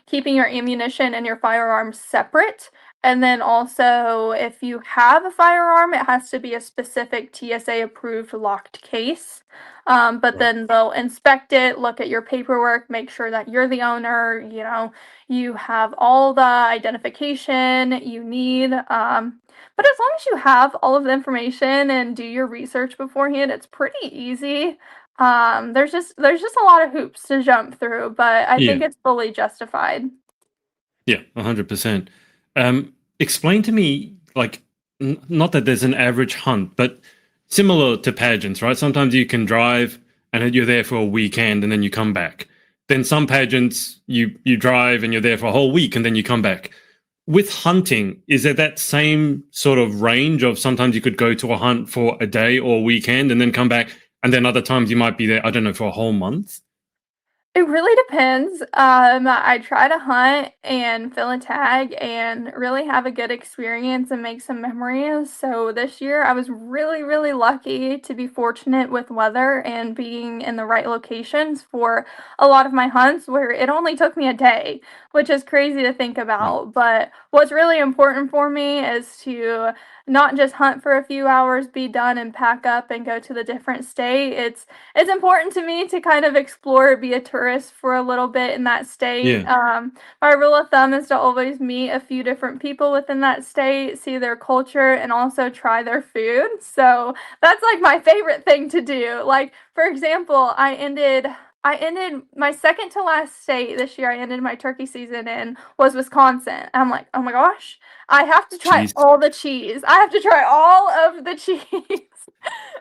keeping your ammunition and your firearms separate. And then also, if you have a firearm, it has to be a specific TSA approved locked case. But Right. then they'll inspect it, look at your paperwork, make sure that you're the owner, you have all the identification you need. But as long as you have all of the information and do your research beforehand, it's pretty easy. There's just a lot of hoops to jump through, but I Yeah. think it's fully justified. Yeah, 100%. Explain to me, like, not that there's an average hunt, but similar to pageants, right? Sometimes you can drive and then you're there for a weekend and then you come back. Then some pageants, you drive and you're there for a whole week and then you come back. With hunting, is there that same sort of range of sometimes you could go to a hunt for a day or a weekend and then come back, and then other times you might be there, I don't know, for a whole month? It really depends. I try to hunt and fill a tag and really have a good experience and make some memories. So this year I was really, really lucky to be fortunate with weather and being in the right locations for a lot of my hunts where it only took me a day, which is crazy to think Right. about. But what's really important for me is to not just hunt for a few hours, be done and pack up and go to the different state. It's important to me to kind of explore, be a tourist for a little bit in that state. Yeah. My rule of thumb is to always meet a few different people within that state, see their culture, and also try their food. So that's like my favorite thing to do. Like, for example, I ended my second to last state this year. I ended my turkey season in was Wisconsin. I'm like, oh my gosh, I have to try Jeez. all the cheese. I have to try all of the cheese.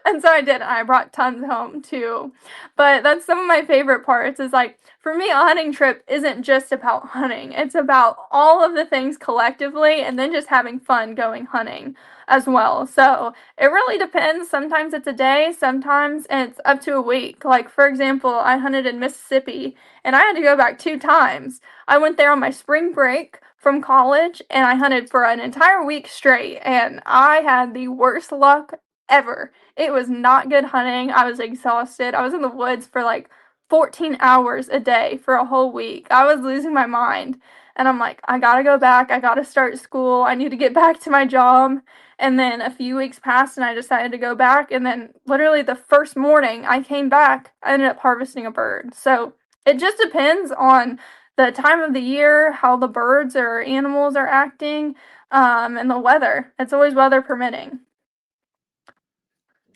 And so I did. I brought tons home too. But that's some of my favorite parts is like for me, a hunting trip isn't just about hunting. It's about all of the things collectively and then just having fun going hunting as well. So it really depends. Sometimes it's a day, sometimes it's up to a week. Like, for example, I hunted in Mississippi and I had to go back 2 times. I went there on my spring break from college and I hunted for an entire week straight and I had the worst luck ever. It was not good hunting. I was exhausted. I was in the woods for like 14 hours a day for a whole week. I was losing my mind. And I'm like, I gotta go back. I gotta start school. I need to get back to my job. And then a few weeks passed and I decided to go back. And then literally the first morning I came back, I ended up harvesting a bird. So it just depends on the time of the year, how the birds or animals are acting, and the weather. It's always weather permitting.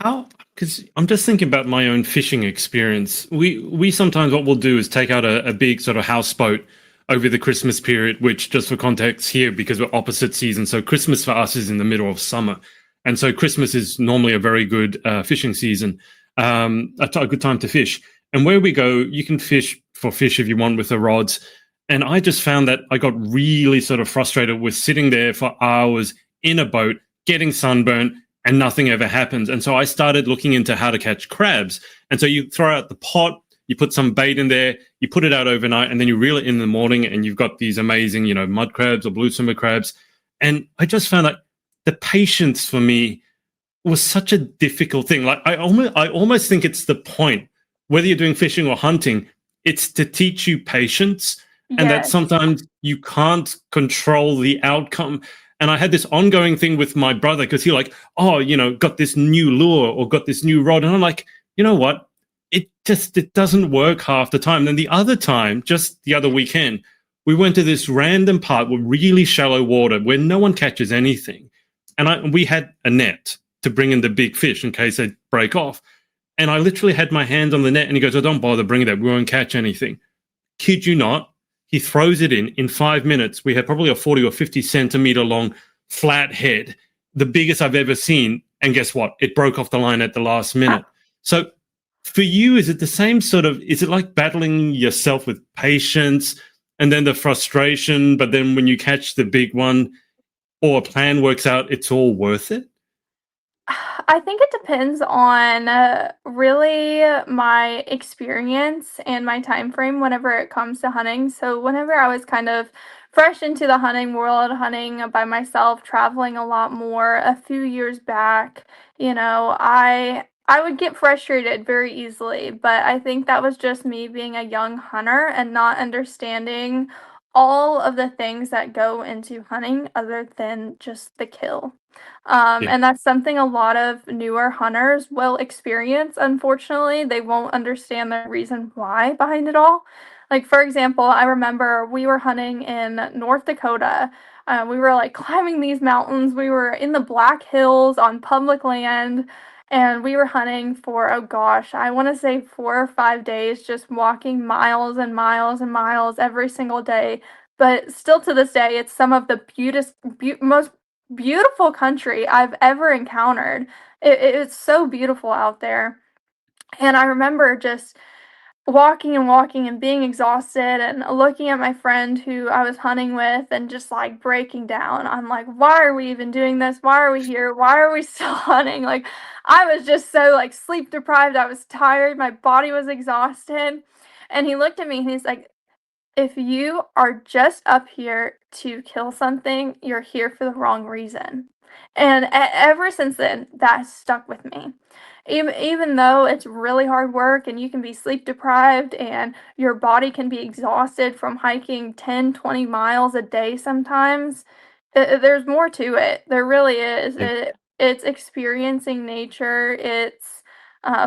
How? Because I'm just thinking about my own fishing experience. We sometimes what we'll do is take out a big sort of houseboat over the Christmas period, which just for context here, because we're opposite seasons. So Christmas for us is in the middle of summer. And so Christmas is normally a very good fishing season, a good time to fish. And where we go, you can fish for fish if you want with the rods. And I just found that I got really sort of frustrated with sitting there for hours in a boat, getting sunburned, and nothing ever happens. And so I started looking into how to catch crabs. And so you throw out the pot, you put some bait in there, you put it out overnight, and then you reel it in the morning, and you've got these amazing, mud crabs or blue swimmer crabs. And I just found that the patience for me was such a difficult thing. Like I almost think it's the point, whether you're doing fishing or hunting, it's to teach you patience. And that Yes. sometimes you can't control the outcome. And I had this ongoing thing with my brother because he got this new lure or got this new rod. And I'm like, you know what? It doesn't work half the time. Then the other time, just the other weekend, we went to this random part with really shallow water where no one catches anything. And we had a net to bring in the big fish in case they break off. And I literally had my hands on the net and he goes, oh, don't bother bringing that. We won't catch anything. Kid you not. He throws it in 5 minutes. We had probably a 40 or 50 centimeter long flat head, the biggest I've ever seen. And guess what? It broke off the line at the last minute. So for you, is it the same is it like battling yourself with patience and then the frustration, but then when you catch the big one or a plan works out, it's all worth it? I think it depends on really my experience and my time frame whenever it comes to hunting. So whenever I was kind of fresh into the hunting world, hunting by myself, traveling a lot more a few years back, I would get frustrated very easily, but I think that was just me being a young hunter and not understanding all of the things that go into hunting other than just the kill. Yeah. And that's something a lot of newer hunters will experience. Unfortunately, they won't understand the reason why behind it all. Like, for example, I remember we were hunting in North Dakota. We were like climbing these mountains. We were in the Black Hills on public land. And we were hunting for, oh gosh, I want to say 4 or 5 days, just walking miles and miles and miles every single day. But still to this day, it's some of the most beautiful country I've ever encountered. It's so beautiful out there. And I remember just walking and walking and being exhausted and looking at my friend who I was hunting with and just like breaking down. I'm like, why are we even doing this? Why are we here? Why are we still hunting? Like, I was just so like sleep deprived. I was tired. My body was exhausted. And he looked at me and he's like, if you are just up here to kill something, you're here for the wrong reason. And ever since then, that has stuck with me. Even though it's really hard work and you can be sleep deprived and your body can be exhausted from hiking 10, 20 miles a day sometimes, there's more to it. There really is. Yeah. It's experiencing nature. It's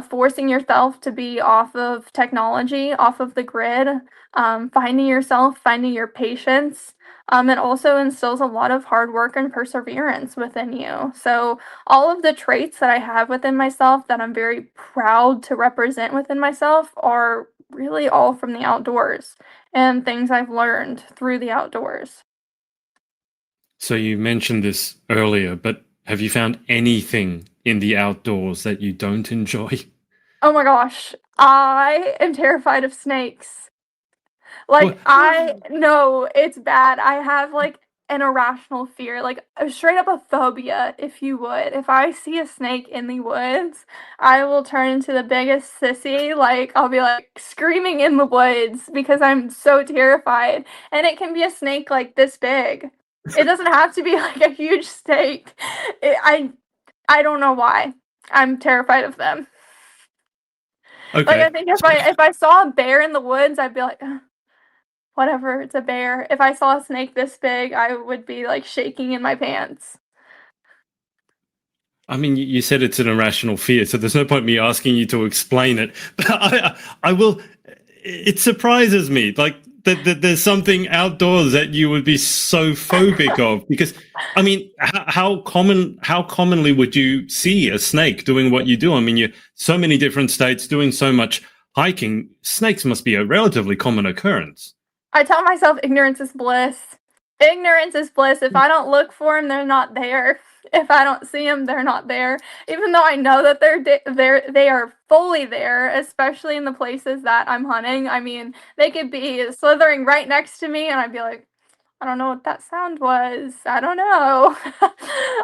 forcing yourself to be off of technology, off of the grid, finding yourself, finding your patience. It also instills a lot of hard work and perseverance within you. So all of the traits that I have within myself that I'm very proud to represent within myself are really all from the outdoors and things I've learned through the outdoors. So you mentioned this earlier, but have you found anything in the outdoors that you don't enjoy? Oh my gosh, I am terrified of snakes. Like, What? I know it's bad. I have like an irrational fear, like straight up a phobia, if you would. If I see a snake in the woods, I will turn into the biggest sissy. Like, I'll be like screaming in the woods because I'm so terrified. And it can be a snake like this big. It doesn't have to be like a huge snake. I don't know why. I'm terrified of them. Like, Okay. I think if I saw a bear in the woods, I'd be like, "Ugh, whatever, it's a bear." If I saw a snake this big, I would be like shaking in my pants. I mean, you said it's an irrational fear, so there's no point me asking you to explain it. But I will. It surprises me, like that there's something outdoors that you would be so phobic of. Because, I mean, how commonly would you see a snake doing what you do? I mean, you're so many different states doing so much hiking. Snakes must be a relatively common occurrence. I tell myself ignorance is bliss. Ignorance is bliss. If I don't look for them, they're not there. If I don't see them, they're not there. Even though I know that they are fully there, especially in the places that I'm hunting. I mean, they could be slithering right next to me, and I'd be like, I don't know what that sound was. I don't know.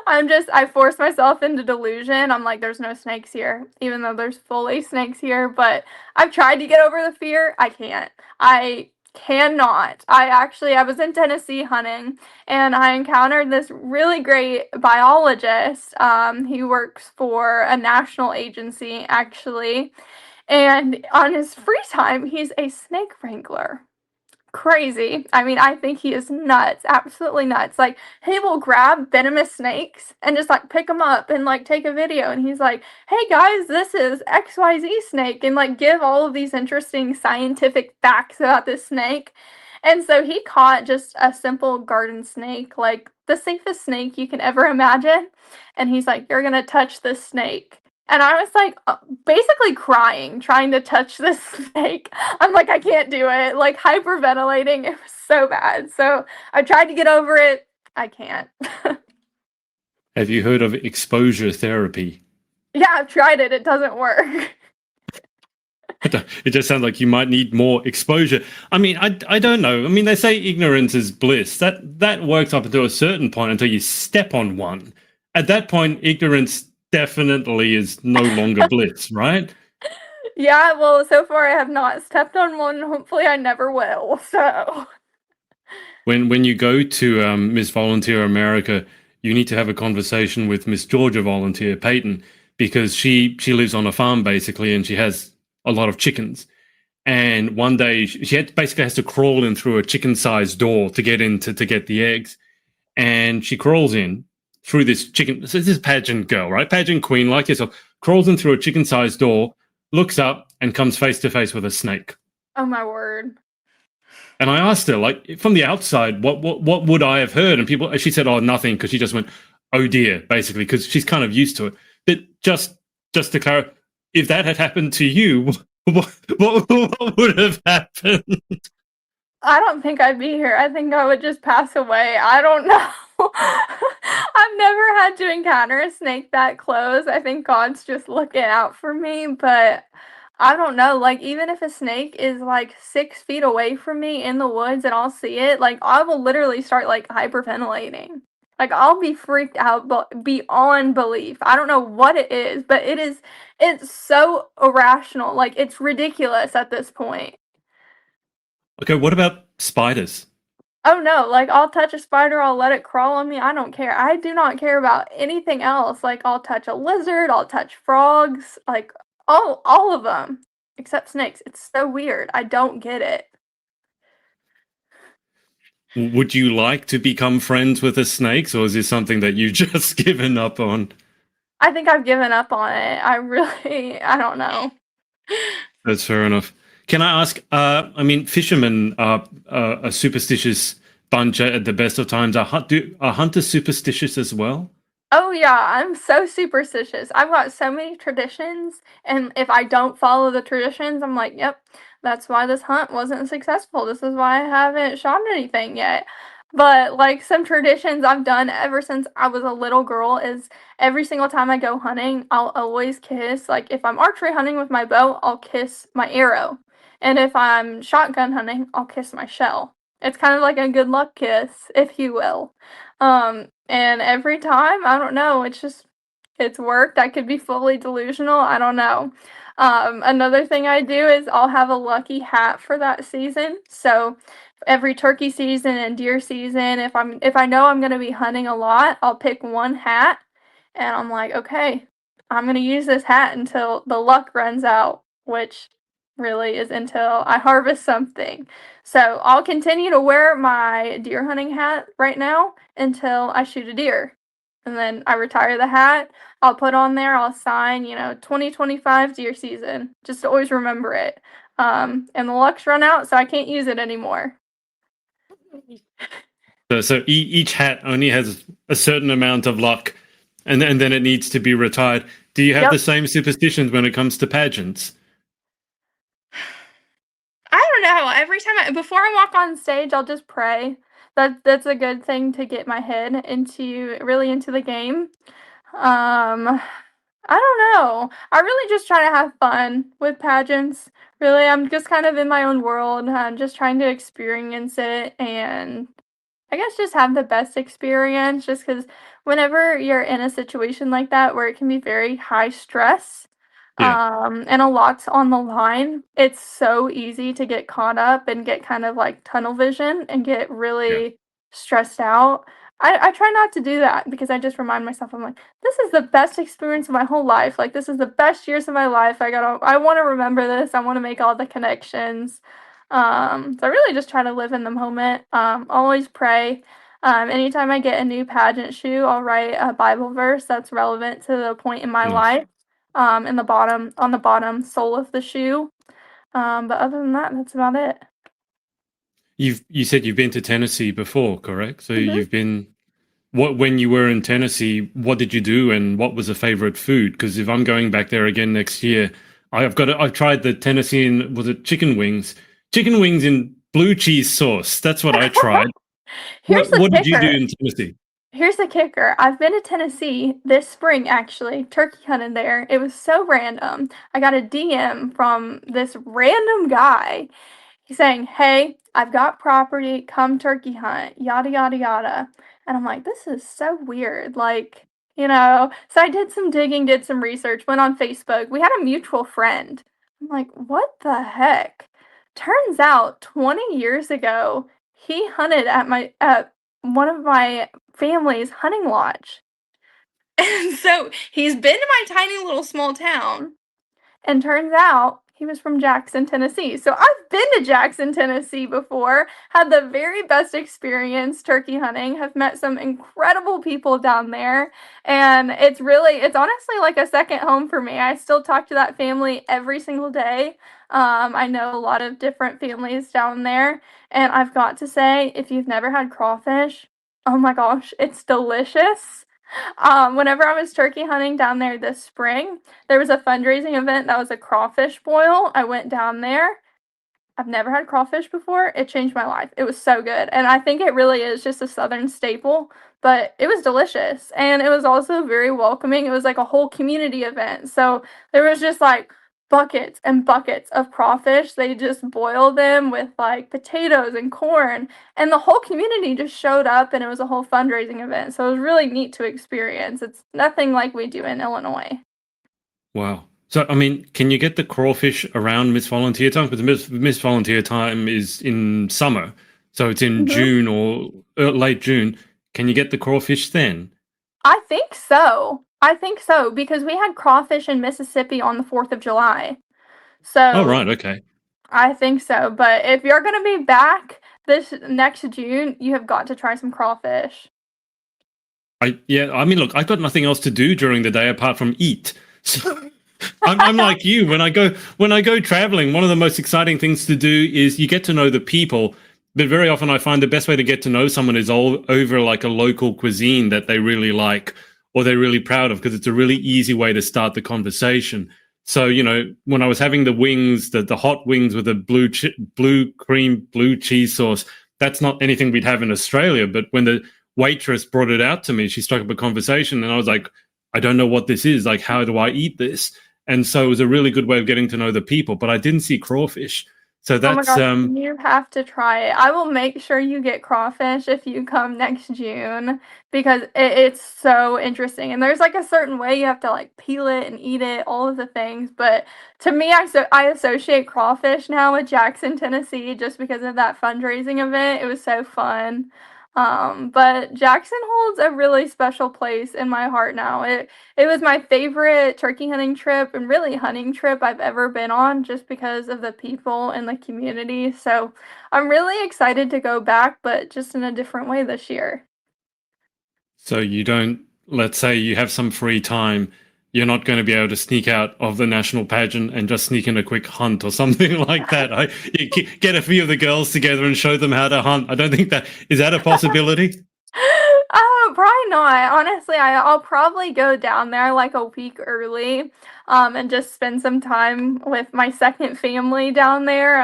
I force myself into delusion. I'm like, there's no snakes here, even though there's fully snakes here. But I've tried to get over the fear. I can't. I cannot. I was in Tennessee hunting, and I encountered this really great biologist. He works for a national agency, actually. And on his free time, he's a snake wrangler. Crazy. I mean, I think he is nuts, absolutely nuts. Like, he will grab venomous snakes and just like pick them up and like take a video. And he's like, hey guys, this is XYZ snake, and like give all of these interesting scientific facts about this snake. And so he caught just a simple garden snake, like the safest snake you can ever imagine. And he's like, you're going to touch this snake. And I was like, basically crying, trying to touch this snake. I'm like, I can't do it. Like, hyperventilating. It was so bad. So I tried to get over it. I can't. Have you heard of exposure therapy? Yeah, I've tried it. It doesn't work. It just sounds like you might need more exposure. I mean, I don't know. I mean, they say ignorance is bliss. That works up until a certain point until you step on one. At that point, ignorance definitely is no longer bliss, right? Yeah, well, so far I have not stepped on one. Hopefully I never will. So When you go to Miss Volunteer America, you need to have a conversation with Miss Georgia Volunteer Peyton, because she lives on a farm basically, and she has a lot of chickens. And one day basically has to crawl in through a chicken-sized door to get in to get the eggs. And she crawls in through this chicken. So this is pageant girl, right? Pageant queen like yourself, crawls in through a chicken-sized door, looks up, and comes face to face with a snake. oh my word. And I asked her, like, from the outside, what would I have heard? And she said, oh, nothing, because she just went, oh dear, basically, because she's kind of used to it. But just to clarify, if that had happened to you, what would have happened? I don't think I'd be here. I think I would just pass away. I don't know. I've never had to encounter a snake that close. I think God's just looking out for me, but I don't know. Like, even if a snake is like 6 feet away from me in the woods and I'll see it, like, I will literally start like hyperventilating. Like, I'll be freaked out beyond belief. I don't know what it is, but it's so irrational. Like, it's ridiculous at this point. Okay, what about spiders? Oh no, like, I'll touch a spider, I'll let it crawl on me. I don't care. I do not care about anything else. Like, I'll touch a lizard, I'll touch frogs, like all of them except snakes. It's so weird. I don't get it. Would you like to become friends with the snakes, or is this something that you've just given up on? I think I've given up on it. I don't know. That's fair enough. Can I ask, I mean, fishermen are a superstitious bunch at the best of times. Are hunters superstitious as well? Oh yeah, I'm so superstitious. I've got so many traditions, and if I don't follow the traditions, I'm like, yep, that's why this hunt wasn't successful. This is why I haven't shot anything yet. But like, some traditions I've done ever since I was a little girl is every single time I go hunting, I'll always kiss. Like, if I'm archery hunting with my bow, I'll kiss my arrow. And if I'm shotgun hunting, I'll kiss my shell. It's kind of like a good luck kiss, if you will. And every time, I don't know, it's worked. I could be fully delusional. I don't know. Another thing I do is I'll have a lucky hat for that season. So every turkey season and deer season, if I know I'm going to be hunting a lot, I'll pick one hat and I'm like, okay, I'm going to use this hat until the luck runs out, which really is until I harvest something. So I'll continue to wear my deer hunting hat right now until I shoot a deer. And then I retire the hat. I'll put on there, I'll sign, 2025 deer season, just to always remember it. And the luck's run out, so I can't use it anymore. So each hat only has a certain amount of luck, and then it needs to be retired. Do you have the same superstitions when it comes to pageants? I don't know. Every time before I walk on stage, I'll just pray that's a good thing to get my head really into the game. Um, I don't know. I really just try to have fun with pageants. Really, I'm just kind of in my own world. I'm just trying to experience it and I guess just have the best experience just because whenever you're in a situation like that where it can be very high stress, Yeah, and a lot's on the line, it's so easy to get caught up and get kind of like tunnel vision and get yeah. really stressed out. I try not to do that because I just remind myself, I'm like, this is the best experience of my whole life. Like, this is the best years of my life. I want to remember this. I want to make all the connections. So I really just try to live in the moment. Always pray. Anytime I get a new pageant shoe, I'll write a Bible verse that's relevant to the point in my Nice. life in on the bottom sole of the shoe. But other than that, that's about it. You said you've been to Tennessee before, correct? So hmm you've been what when you were in Tennessee, what did you do and what was a favorite food? Because if I'm going back there again next year, I've tried the Tennessean, was it chicken wings? Chicken wings in blue cheese sauce. That's what I tried. Here's the What did you do kicker. in Tennessee? Here's the kicker. I've been to Tennessee this spring, actually, turkey hunting there. It was so random. I got a DM from this random guy. He's saying, "Hey, I've got property, come turkey hunt, yada, yada, yada." And I'm like, this is so weird. Like, so I did some digging, did some research, went on Facebook. We had a mutual friend. I'm like, what the heck? Turns out 20 years ago, he hunted at one of my family's hunting lodge. And so he's been to my tiny little small town and turns out he was from Jackson, Tennessee. So I've been to Jackson, Tennessee before, had the very best experience turkey hunting, have met some incredible people down there. And it's honestly like a second home for me. I still talk to that family every single day. I know a lot of different families down there. And I've got to say, if you've never had crawfish, oh my gosh, it's delicious. Whenever I was turkey hunting down there this spring, there was a fundraising event that was a crawfish boil. I went down there. I've never had crawfish before. It changed my life. It was so good. And I think it really is just a southern staple, but it was delicious. And it was also very welcoming. It was like a whole community event. So there was just like buckets and buckets of crawfish. They just boiled them with like potatoes and corn. And the whole community just showed up and it was a whole fundraising event. So it was really neat to experience. It's nothing like we do in Illinois. Wow. So, I mean, can you get the crawfish around Miss Volunteer time? Because Miss Volunteer time is in summer. So it's in Mhm. June or late June. Can you get the crawfish then? I think so. I think so because we had crawfish in Mississippi on the 4th of July. Oh, So right. Okay. I think so. But if you're going to be back this next June, you have got to try some crawfish. Yeah, I mean, look, I've got nothing else to do during the day apart from eat. So I'm like you. When I go traveling, one of the most exciting things to do is you get to know the people. But very often I find the best way to get to know someone is all over like a local cuisine that they really like or they're really proud of because it's a really easy way to start the conversation. So, when I was having the wings, the hot wings with the blue cream, blue cheese sauce, that's not anything we'd have in Australia. But when the waitress brought it out to me, she struck up a conversation and I was like, I don't know what this is. Like, how do I eat this? And so it was a really good way of getting to know the people, but I didn't see crawfish. So Oh my that's, gosh, you have to try it. I will make sure you get crawfish if you come next June because it's so interesting. And there's like a certain way you have to like peel it and eat it, all of the things. But to me, I associate crawfish now with Jackson, Tennessee, just because of that fundraising event. It was so fun. But Jackson holds a really special place in my heart now. It was my favorite turkey hunting trip and really hunting trip I've ever been on just because of the people and the community. So I'm really excited to go back, but just in a different way this year. so you don't, let's say you have some free time, you're not going to be able to sneak out of the national pageant and just sneak in a quick hunt or something like that. You get a few of the girls together and show them how to hunt. I don't think is that a possibility? Probably not. Honestly, I'll probably go down there like a week early, and just spend some time with my second family down there.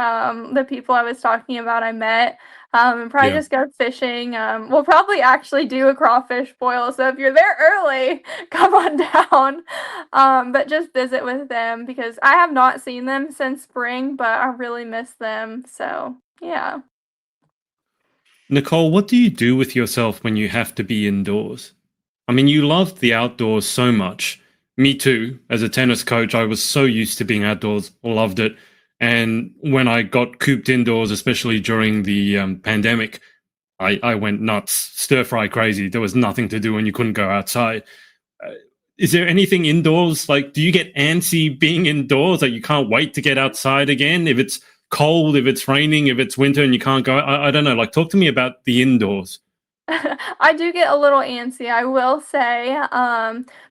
The people I was talking about I met. And probably Yeah. just go fishing. We'll probably actually do a crawfish boil, so if you're there early, come on down. But just visit with them because I have not seen them since spring, but I really miss them. So yeah. Nicole, what do you do with yourself when you have to be indoors? I mean, you loved the outdoors so much. Me too. As a tennis coach, I was so used to being outdoors, loved it. And when I got cooped indoors, especially during the pandemic, I went nuts, stir fry crazy. There was nothing to do and you couldn't go outside. Uh, is there anything indoors? Like, do you get antsy being indoors? Like, you can't wait to get outside again? If it's cold, if it's raining, if it's winter and you can't go, I don't know. Like, talk to me about the indoors. I do get a little antsy, I will say.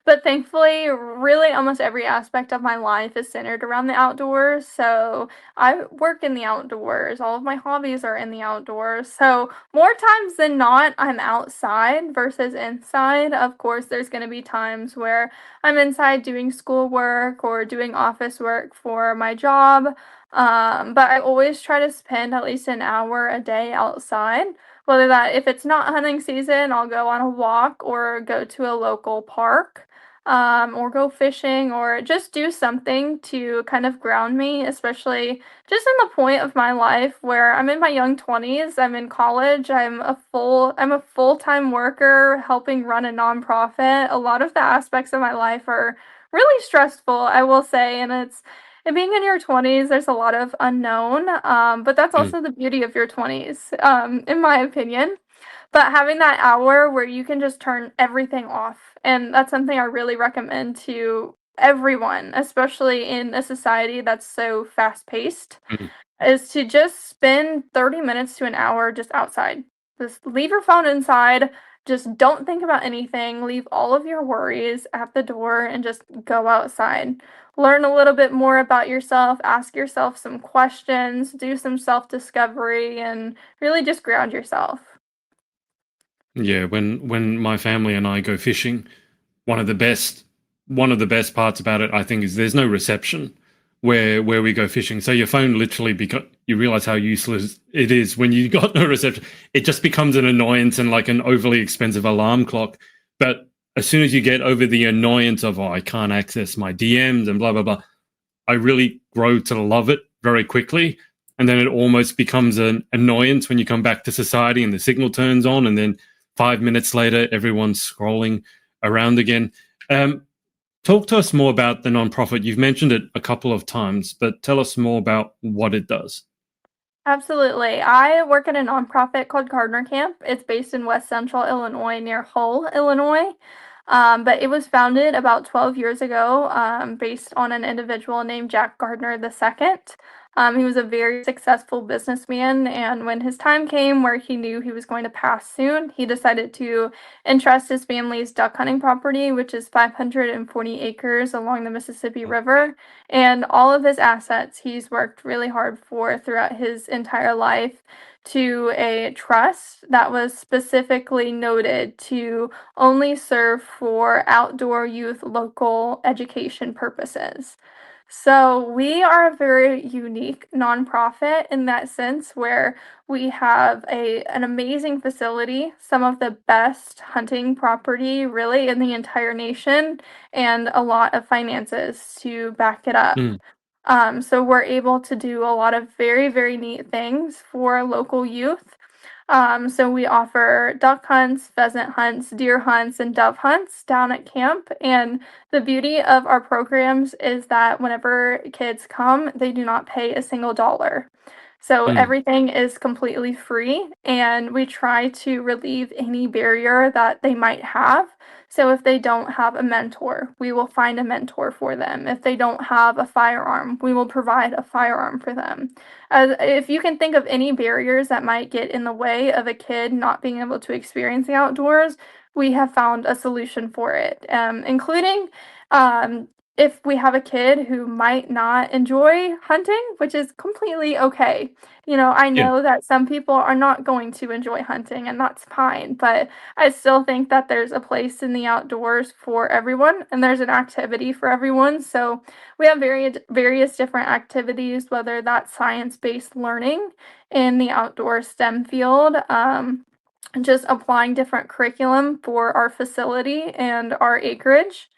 But thankfully, really almost every aspect of my life is centered around the outdoors. So I work in the outdoors. All of my hobbies are in the outdoors. So more times than not, I'm outside versus inside. Of course, there's going to be times where I'm inside doing schoolwork or doing office work for my job. But I always try to spend at least an hour a day outside. Whether that, if it's not hunting season, I'll go on a walk or go to a local park, or go fishing or just do something to kind of ground me, especially just in the point of my life where I'm in my young 20s, I'm in college, I'm a full-time worker helping run a nonprofit. A lot of the aspects of my life are really stressful, I will say, and being in your 20s, there's a lot of unknown, but that's Mm, also the beauty of your 20s, in my opinion. But having that hour where you can just turn everything off, and that's something I really recommend to everyone, especially in a society that's so fast-paced, mm. is to just spend 30 minutes to an hour just outside. Just leave your phone inside. Just don't think about anything. Leave all of your worries at the door and just go outside. Learn a little bit more about yourself, ask yourself some questions, do some self discovery, and really just ground yourself. Yeah, when my family and I go fishing, one of the best one of the best parts about it, I think, is there's no reception where we go fishing. So your phone literally, because you realize how useless it is when you got no reception. It just becomes an annoyance and like an overly expensive alarm clock. But as soon as you get over the annoyance of, oh, I can't access my DMs and blah blah blah, I really grow to love it very quickly. And then it almost becomes an annoyance when you come back to society and the signal turns on, and then 5 minutes later, everyone's scrolling around again. Um, Talk to us more about the nonprofit. You've mentioned it a couple of times, but tell us more about what it does. Absolutely. I work at a nonprofit called Gardner Camp. It's based in West Central Illinois near Hull, Illinois. But it was founded about 12 years ago, based on an individual named Jack Gardner II. He was a very successful businessman, and when his time came where he knew he was going to pass soon, he decided to entrust his family's duck hunting property, which is 540 acres along the Mississippi River, and all of his assets he's worked really hard for throughout his entire life to a trust that was specifically noted to only serve for outdoor youth local education purposes. So we are a very unique nonprofit in that sense where we have an amazing facility, some of the best hunting property really in the entire nation, and a lot of finances to back it up. Mm, So we're able to do a lot of very, very neat things for local youth. So we offer duck hunts, pheasant hunts, deer hunts, and dove hunts down at camp. And the beauty of our programs is that whenever kids come, they do not pay a single dollar. So mm. everything is completely free, and we try to relieve any barrier that they might have. So if they don't have a mentor, we will find a mentor for them. If they don't have a firearm, we will provide a firearm for them. If you can think of any barriers that might get in the way of a kid not being able to experience the outdoors, we have found a solution for it, including um, if we have a kid who might not enjoy hunting, which is completely okay. I Yeah. know that some people are not going to enjoy hunting, and that's fine, but I still think that there's a place in the outdoors for everyone, and there's an activity for everyone. So we have various different activities, whether that's science-based learning in the outdoor STEM field, just applying different curriculum for our facility and our acreage.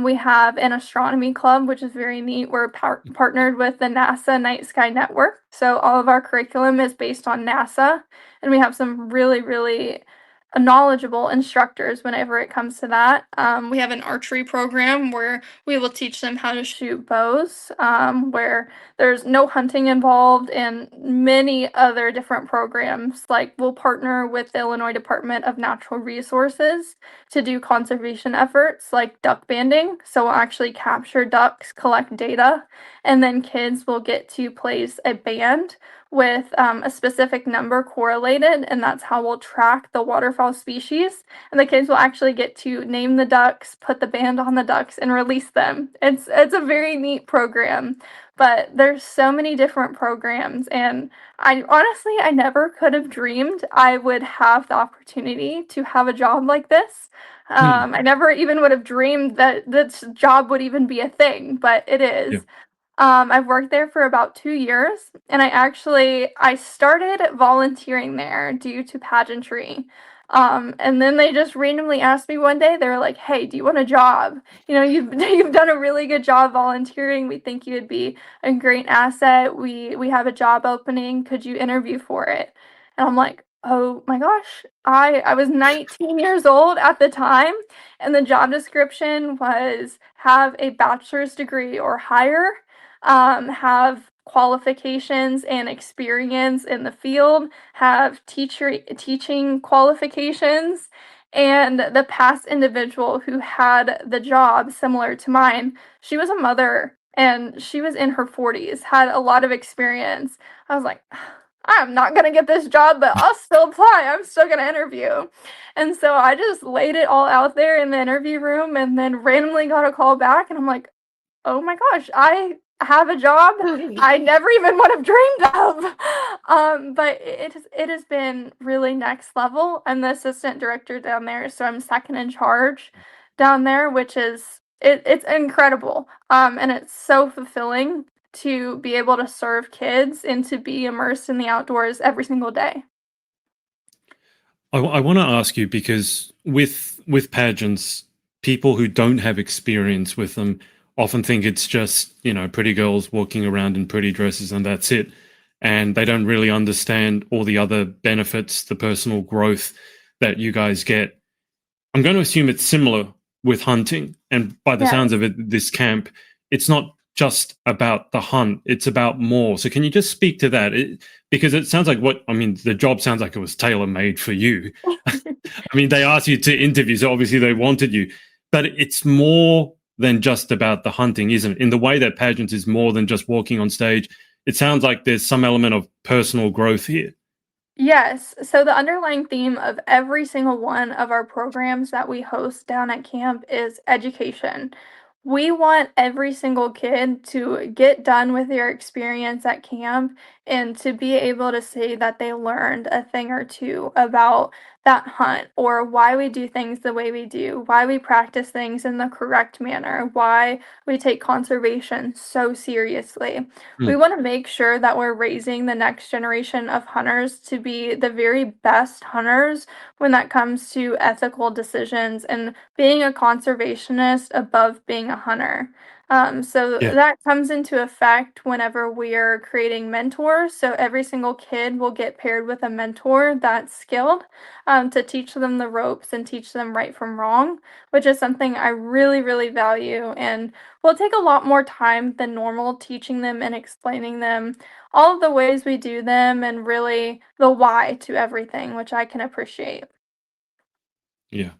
We have an astronomy club, which is very neat. We're partnered with the NASA Night Sky Network. So all of our curriculum is based on NASA, and we have some really, really knowledgeable instructors whenever it comes to that. We have an archery program where we will teach them how to shoot bows, where there's no hunting involved, and many other different programs. Like we'll partner with the Illinois Department of Natural Resources to do conservation efforts like duck banding. So we'll actually capture ducks, collect data, and then kids will get to place a band with a specific number correlated, and that's how we'll track the waterfowl species. And the kids will actually get to name the ducks, put the band on the ducks, and release them. It's a very neat program, but there's so many different programs, and I never could have dreamed I would have the opportunity to have a job like this. I never even would have dreamed that this job would even be a thing, but it Yeah. is. I've worked there for about 2 years, and I started volunteering there due to pageantry. And then they just randomly asked me one day, they were like, "Hey, do you want a job? You've done a really good job volunteering. We think you would be a great asset. We have a job opening. Could you interview for it?" And I'm like, "Oh my gosh." I was 19 years old at the time, and the job description was have a bachelor's degree or higher, have qualifications and experience in the field, have teaching qualifications, and the past individual who had the job similar to mine, she was a mother and she was in her 40s, had a lot of experience. I was like, I'm not going to get this job, but I'll still apply. I'm still going to interview. And so I just laid it all out there in the interview room and then randomly got a call back. And I'm like, oh my gosh, I have a job I never even would have dreamed of. But it has been really next level. I'm the assistant director down there, so I'm second in charge down there, which is it's incredible. And it's so fulfilling to be able to serve kids and to be immersed in the outdoors every single day. I want to ask you because with pageants, people who don't have experience with them often think it's just, pretty girls walking around in pretty dresses and that's it. And they don't really understand all the other benefits, the personal growth that you guys get. I'm going to assume it's similar with hunting. And by the sounds of it, this camp, it's not just about the hunt, it's about more. So can you just speak to that? Because it sounds like the job sounds like it was tailor-made for you. They asked you to interview, so obviously they wanted you. But it's more than just about the hunting, isn't it? In the way that pageants is more than just walking on stage, it sounds like there's some element of personal growth here. Yes. So the underlying theme of every single one of our programs that we host down at camp is education. We want every single kid to get done with their experience at camp and to be able to say that they learned a thing or two about that hunt or why we do things the way we do, why we practice things in the correct manner, why we take conservation so seriously. We want to make sure that we're raising the next generation of hunters to be the very best hunters when that comes to ethical decisions and being a conservationist above being a hunter. So Yeah. that comes into effect whenever we're creating mentors. So every single kid will get paired with a mentor that's skilled, to teach them the ropes and teach them right from wrong, which is something I really, really value. And will take a lot more time than normal teaching them and explaining them all of the ways we do them and really the why to everything, which I can appreciate. Yeah.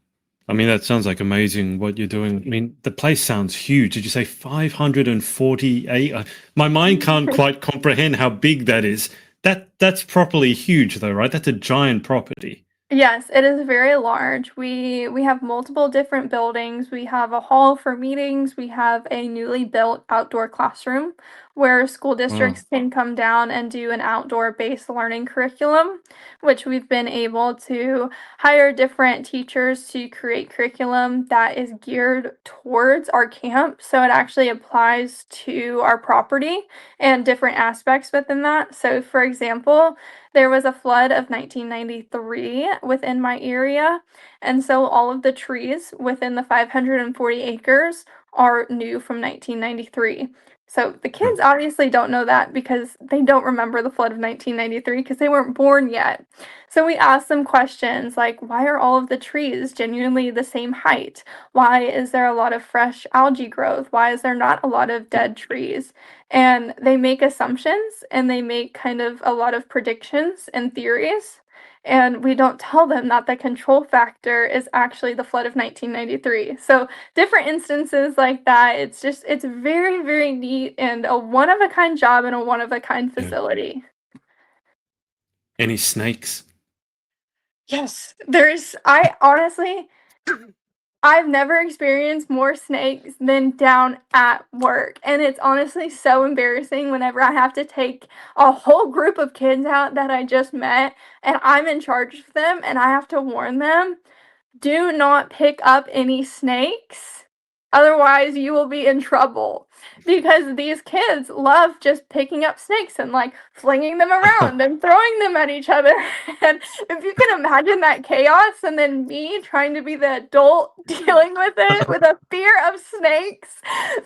That sounds like amazing what you're doing. The place sounds huge. Did you say 548? My mind can't quite comprehend how big that is. That's properly huge though, right? That's a giant property. Yes, it is very large. We have multiple different buildings. We have a hall for meetings. We have a newly built outdoor classroom where school Wow. districts can come down and do an outdoor-based learning curriculum, which we've been able to hire different teachers to create curriculum that is geared towards our camp. So it actually applies to our property and different aspects within that. So for example, there was a flood of 1993 within my area, and so all of the trees within the 540 acres are new from 1993. So the Yeah. kids obviously don't know that because they don't remember the flood of 1993 because they weren't born yet. So we asked them questions like, why are all of the trees genuinely the same height? Why is there a lot of fresh algae growth? Why is there not a lot of dead trees? And they make assumptions and they make kind of a lot of predictions and theories. And we don't tell them that the control factor is actually the flood of 1993. So, different instances like that, it's very, very neat and a one of a kind job and a one of a kind Yeah. facility. Any snakes? Yes, I honestly, I've never experienced more snakes than down at work, and it's honestly so embarrassing whenever I have to take a whole group of kids out that I just met, and I'm in charge of them, and I have to warn them, do not pick up any snakes, otherwise you will be in trouble. Because these kids love just picking up snakes and like flinging them around and throwing them at each other. And if you can imagine that chaos, and then me trying to be the adult dealing with it with a fear of snakes,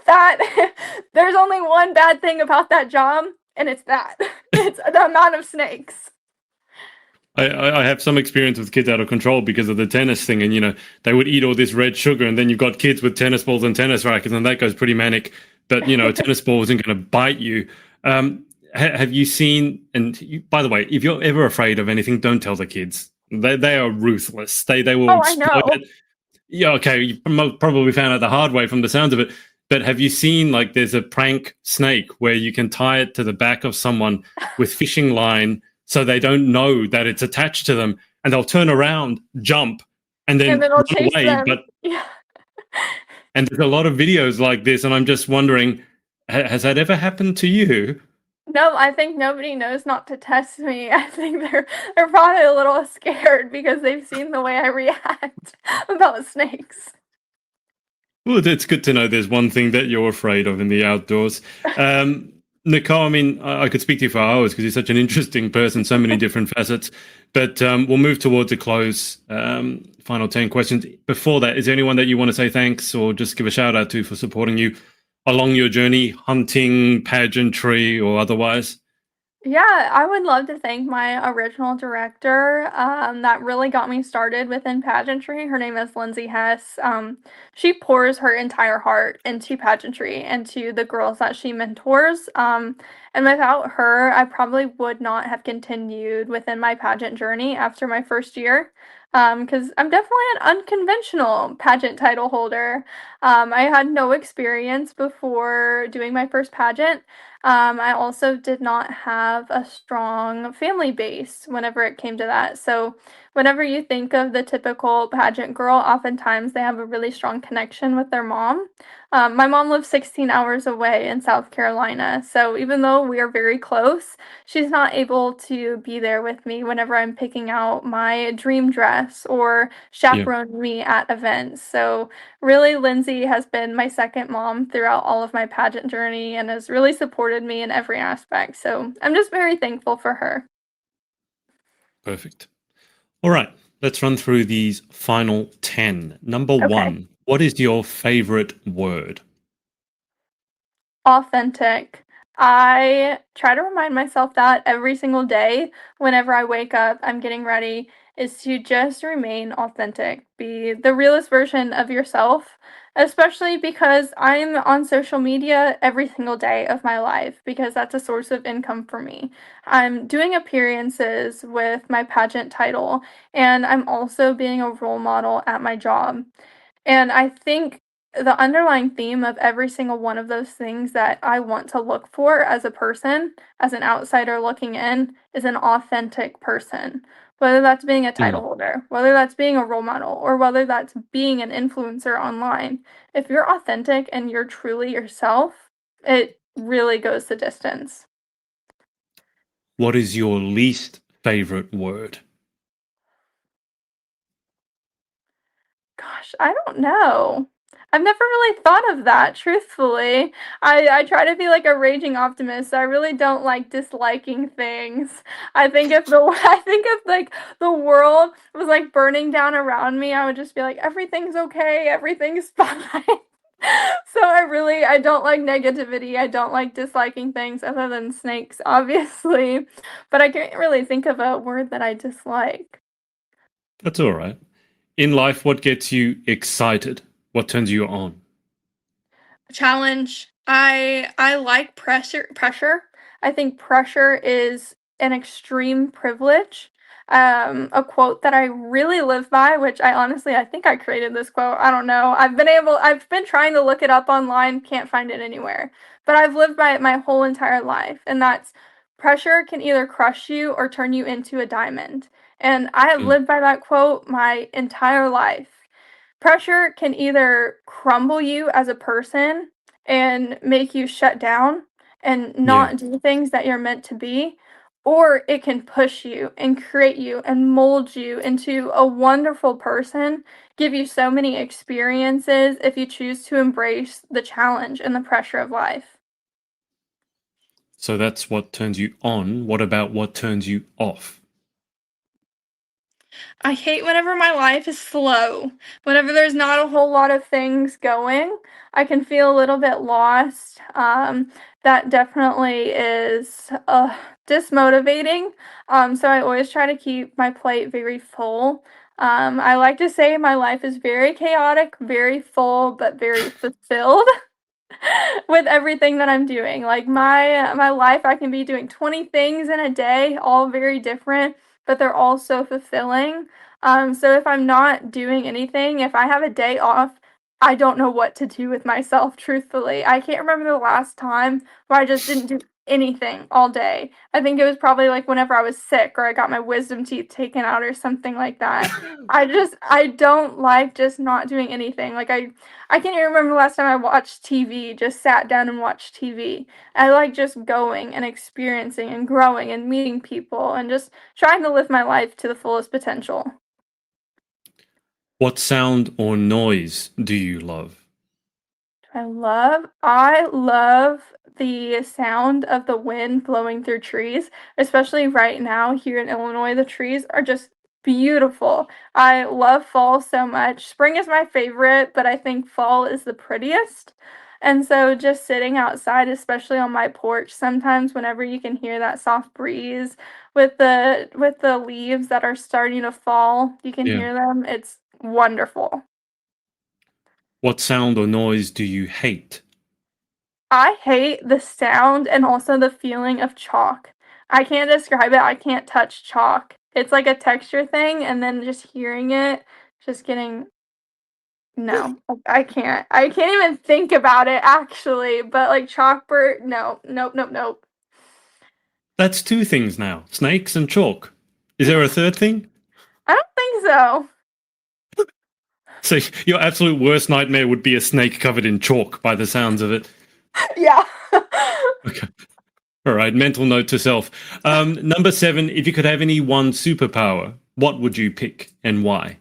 that there's only one bad thing about that job, and it's that it's the amount of snakes. I have some experience with kids out of control because of the tennis thing, and they would eat all this red sugar, and then you've got kids with tennis balls and tennis rackets, and that goes pretty manic. But a tennis ball isn't going to bite you. Have you seen? And by the way, if you're ever afraid of anything, don't tell the kids. They are ruthless. They will Oh, I explode know. it. Yeah, okay. You probably found out the hard way from the sounds of it. But have you seen like there's a prank snake where you can tie it to the back of someone with fishing line so they don't know that it's attached to them, and they'll turn around, jump, and And then then I'll run chase away. them. Yeah. And there's a lot of videos like this, and I'm just wondering, has that ever happened to you? No, I think nobody knows not to test me. I think they're probably a little scared because they've seen the way I react about snakes. Well, it's good to know there's one thing that you're afraid of in the outdoors. Nicole, I mean, I could speak to you for hours because you're such an interesting person, so many different facets. But we'll move towards a close. Final 10 questions. Before that, is there anyone that you want to say thanks or just give a shout out to for supporting you along your journey, hunting, pageantry, or otherwise? Yeah, I would love to thank my original director, that really got me started within pageantry. Her name is Lindsay Hess. She pours her entire heart into pageantry and to the girls that she mentors. And without her, I probably would not have continued within my pageant journey after my first year. Because I'm definitely an unconventional pageant title holder. I had no experience before doing my first pageant. I also did not have a strong family base whenever it came to that. So, whenever you think of the typical pageant girl, oftentimes they have a really strong connection with their mom. My mom lives 16 hours away in South Carolina. So, even though we are very close, she's not able to be there with me whenever I'm picking out my dream dress or Yeah, chaperone me at events. So, really, Lindsay has been my second mom throughout all of my pageant journey and has really supported me in every aspect. So I'm just very thankful for her. perfect. All right, let's run through these final 10. Number Okay. one, what is your favorite word? Authentic. I try to remind myself that every single day whenever I wake up, I'm getting ready, is to just remain authentic. Be the realest version of yourself, especially because I'm on social media every single day of my life because that's a source of income for me. I'm doing appearances with my pageant title, and I'm also being a role model at my job. And I think the underlying theme of every single one of those things that I want to look for as a person, as an outsider looking in, is an authentic person. whether that's being a title Mm. holder, whether that's being a role model, or whether that's being an influencer online. If you're authentic and you're truly yourself, it really goes the distance. What is your least favorite word? Gosh, I don't know. I've never really thought of that, truthfully. I try to be like a raging optimist. So I really don't like disliking things. I think if the I think if like the world was like burning down around me, I would just be like, everything's okay, everything's fine. So I don't like negativity. I don't like disliking things other than snakes, obviously. But I can't really think of a word that I dislike. That's all right. In life, what gets you excited? What turns you on? Challenge. I like pressure. I think pressure is an extreme privilege. A quote that I really live by, which I think I created this quote. I don't know. I've been trying to look it up online, can't find it anywhere. But I've lived by it my whole entire life, and that's pressure can either crush you or turn you into a diamond. And I have Mm. lived by that quote my entire life. Pressure can either crumble you as a person and make you shut down and Yeah. not do things that you're meant to be, or it can push you and create you and mold you into a wonderful person, give you so many experiences if you choose to embrace the challenge and the pressure of life. So that's what turns you on. What about what turns you off? I hate whenever my life is slow. Whenever there's not a whole lot of things going, I can feel a little bit lost. That definitely is dismotivating. So I always try to keep my plate very full. I like to say my life is very chaotic, very full, but very fulfilled. With everything that I'm doing. Like my life, I can be doing 20 things in a day, all very different, but they're all so fulfilling. So if I'm not doing anything, if I have a day off, I don't know what to do with myself, truthfully. I can't remember the last time where I just didn't do anything all day. I think it was probably like whenever I was sick or I got my wisdom teeth taken out or something like that. I don't like just not doing anything. I can't even remember the last time I watched TV, just sat down and watched TV. I like just going and experiencing and growing and meeting people and just trying to live my life to the fullest potential. What sound or noise do you love? I love the sound of the wind blowing through trees, especially right now here in Illinois. The trees are just beautiful. I love fall so much. Spring is my favorite, but I think fall is the prettiest. And so just sitting outside, especially on my porch, sometimes whenever you can hear that soft breeze with the leaves that are starting to fall, you can Yeah. hear them. It's wonderful. What sound or noise do you hate? I hate the sound and also the feeling of chalk. I can't describe it. I can't touch chalk. It's like a texture thing, and then just hearing it, just getting no, I can't. I can't even think about it actually. But like chalkboard, no, nope, nope, nope. That's two things now, snakes and chalk. Is there a third thing? I don't think so. So your absolute worst nightmare would be a snake covered in chalk by the sounds of it. Yeah. Okay. All right, mental note to self. Number 7, if you could have any one superpower, what would you pick and why?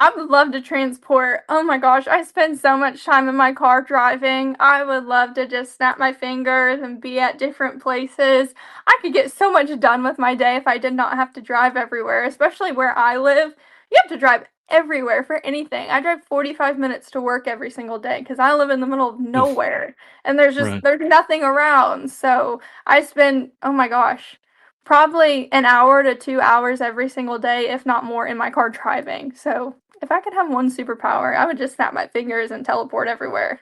I would love to transport. Oh my gosh, I spend so much time in my car driving. I would love to just snap my fingers and be at different places. I could get so much done with my day if I did not have to drive everywhere, especially where I live. You have to drive everywhere for anything. I drive 45 minutes to work every single day because I live in the middle of Oof, nowhere and right. there's nothing around. So I spend, oh my gosh, probably an hour to 2 hours every single day, if not more, in my car driving. So if I could have one superpower, I would just snap my fingers and teleport everywhere.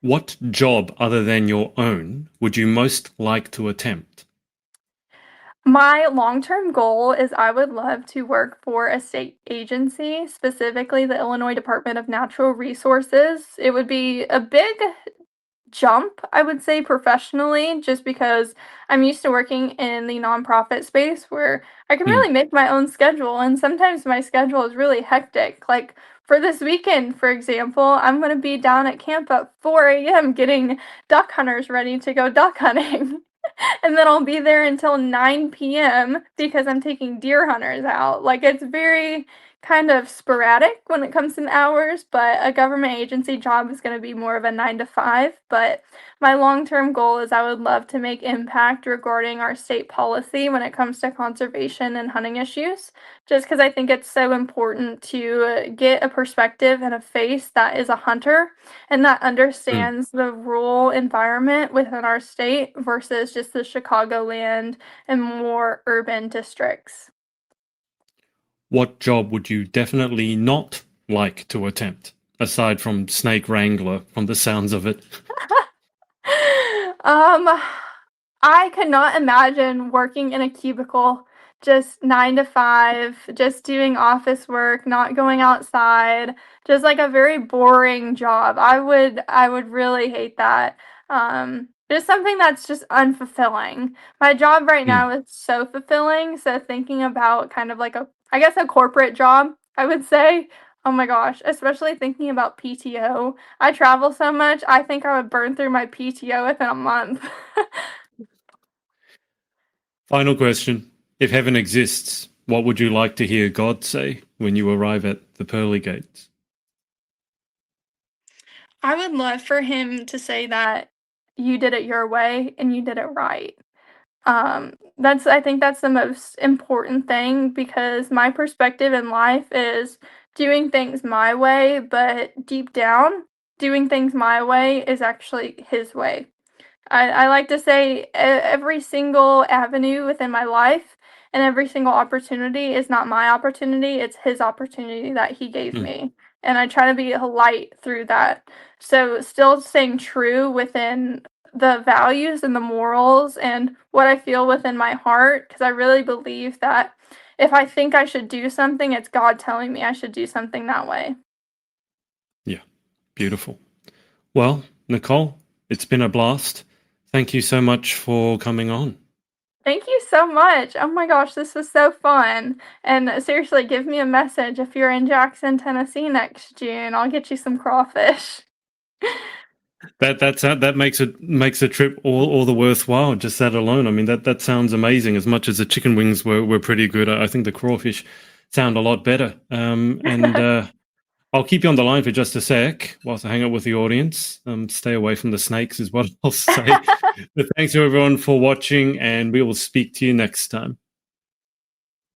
What job other than your own would you most like to attempt? My long-term goal is I would love to work for a state agency, specifically the Illinois Department of Natural Resources. It would be a big jump, I would say, professionally, just because I'm used to working in the nonprofit space where I can really make my own schedule, and sometimes my schedule is really hectic. Like for this weekend, for example, I'm going to be down at camp at 4 a.m. getting duck hunters ready to go duck hunting. And then I'll be there until 9 p.m. because I'm taking deer hunters out. Like it's very kind of sporadic when it comes to hours, but a government agency job is going to be more of a 9 to 5. But my long-term goal is I would love to make impact regarding our state policy when it comes to conservation and hunting issues, just because I think it's so important to get a perspective and a face that is a hunter and that understands the rural environment within our state versus just the Chicagoland and more urban districts. What job would you definitely not like to attempt, aside from snake wrangler, from the sounds of it? I could not imagine working in a cubicle, just 9 to 5, just doing office work, not going outside, just like a very boring job. I would really hate that. Just something that's just unfulfilling. My job right now is so fulfilling, so thinking about kind of like I guess a corporate job, I would say. Oh my gosh, especially thinking about PTO. I travel so much, I think I would burn through my PTO within a month. Final question. If heaven exists, what would you like to hear God say when you arrive at the pearly gates? I would love for him to say that you did it your way and you did it right. I think that's the most important thing because my perspective in life is doing things my way, but deep down, doing things my way is actually his way. I like to say every single avenue within my life and every single opportunity is not my opportunity, it's his opportunity that he gave me. And I try to be a light through that. So, still staying true within the values and the morals and what I feel within my heart, because I really believe that if I think I should do something, it's God telling me I should do something that way. Yeah, beautiful. Well, Nicole, it's been a blast. Thank you so much for coming on. Thank you so much. Oh my gosh, this was so fun. And seriously, give me a message if you're in Jackson, Tennessee next June. I'll get you some crawfish. That makes a trip all the worthwhile. Just that alone. I mean, that sounds amazing. As much as the chicken wings were pretty good, I think the crawfish sound a lot better. And I'll keep you on the line for just a sec whilst I hang out with the audience. Stay away from the snakes is what I'll say. But thanks to everyone for watching, and we will speak to you next time.